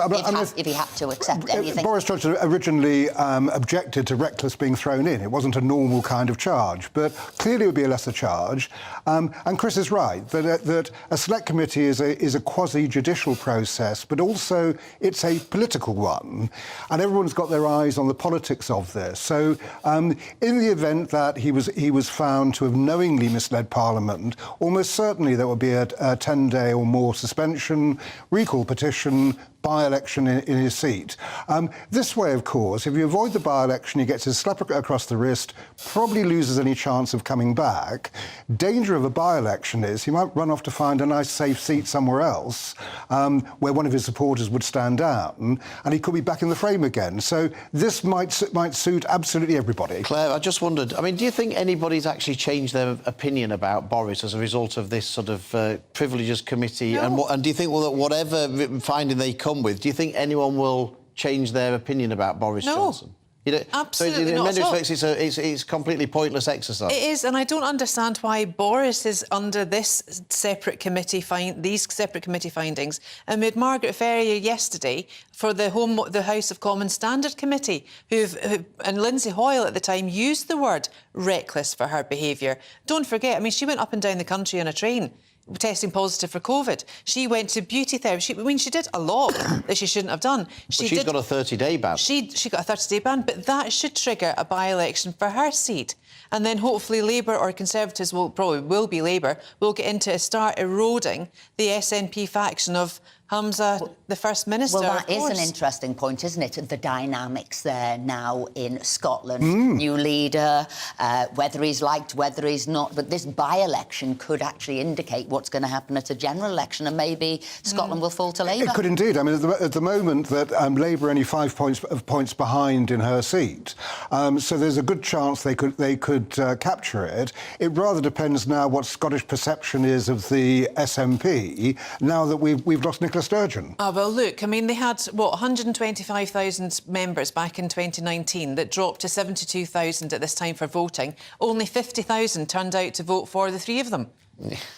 if he had to accept anything. Boris Johnson originally objected to reckless being thrown in. It wasn't a normal kind of charge, but clearly it would be a lesser charge. And Chris is right that a select committee is a quasi-judicial process, but also it's a political one, and everyone's got their eyes on the politics of this. So, in the event that he was found to have knowingly misled Parliament, almost certainly there would be a 10-day or more suspension, recall petition, by-election in his seat. This way, of course, if you avoid the by-election, he gets his slap across the wrist, probably loses any chance of coming back. Danger of a by-election is he might run off to find a nice, safe seat somewhere else where one of his supporters would stand down, and he could be back in the frame again. So this might suit absolutely everybody. Claire, I just wondered, I mean, do you think anybody's actually changed their opinion about Boris as a result of this sort of privileges committee? No. And do you think, well, that whatever finding they come with, do you think anyone will change their opinion about Boris Johnson? Absolutely so in not many at all. respects, it's completely pointless exercise. It is, and I don't understand why Boris is under this separate committee these separate committee findings, and made Margaret Ferrier yesterday for the House of Commons Standard Committee, and Lindsay Hoyle at the time used the word reckless for her behaviour. Don't forget, I mean, she went up and down the country on a train testing positive for COVID. She went to beauty therapy. She did a lot that she shouldn't have done. She's got a 30-day ban. She got a 30-day ban, but that should trigger a by-election for her seat. And then hopefully Labour or Conservatives will be Labour, will get into start eroding the SNP faction of Hamza, the First Minister. Well, that is an interesting point, isn't it? The dynamics there now in Scotland. New leader, whether he's liked, whether he's not. But this by-election could actually indicate what's going to happen at a general election, and maybe Scotland will fall to Labour. It could indeed. I mean, at the moment that Labour are only 5 points behind in her seat, so there's a good chance they could capture it. It rather depends now what Scottish perception is of the SNP now that we've lost Nicola Sturgeon. Oh, well, look, I mean, they had, 125,000 members back in 2019 that dropped to 72,000 at this time for voting. Only 50,000 turned out to vote for the three of them.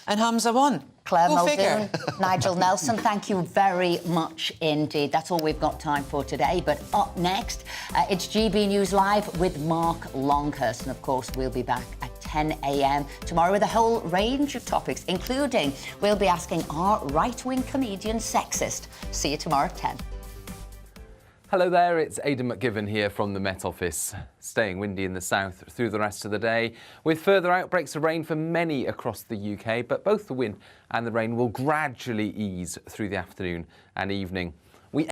And Hamza won. Claire Go Muldoon, figure. Nigel Nelson, thank you very much indeed. That's all we've got time for today. But up next, it's GB News Live with Mark Longhurst. And, of course, we'll be back at 10 a.m. tomorrow with a whole range of topics, including we'll be asking, are right-wing comedians sexist? See you tomorrow at 10. Hello there, it's Aidan McGivern here from the Met Office. Staying windy in the south through the rest of the day, with further outbreaks of rain for many across the UK, but both the wind and the rain will gradually ease through the afternoon and evening.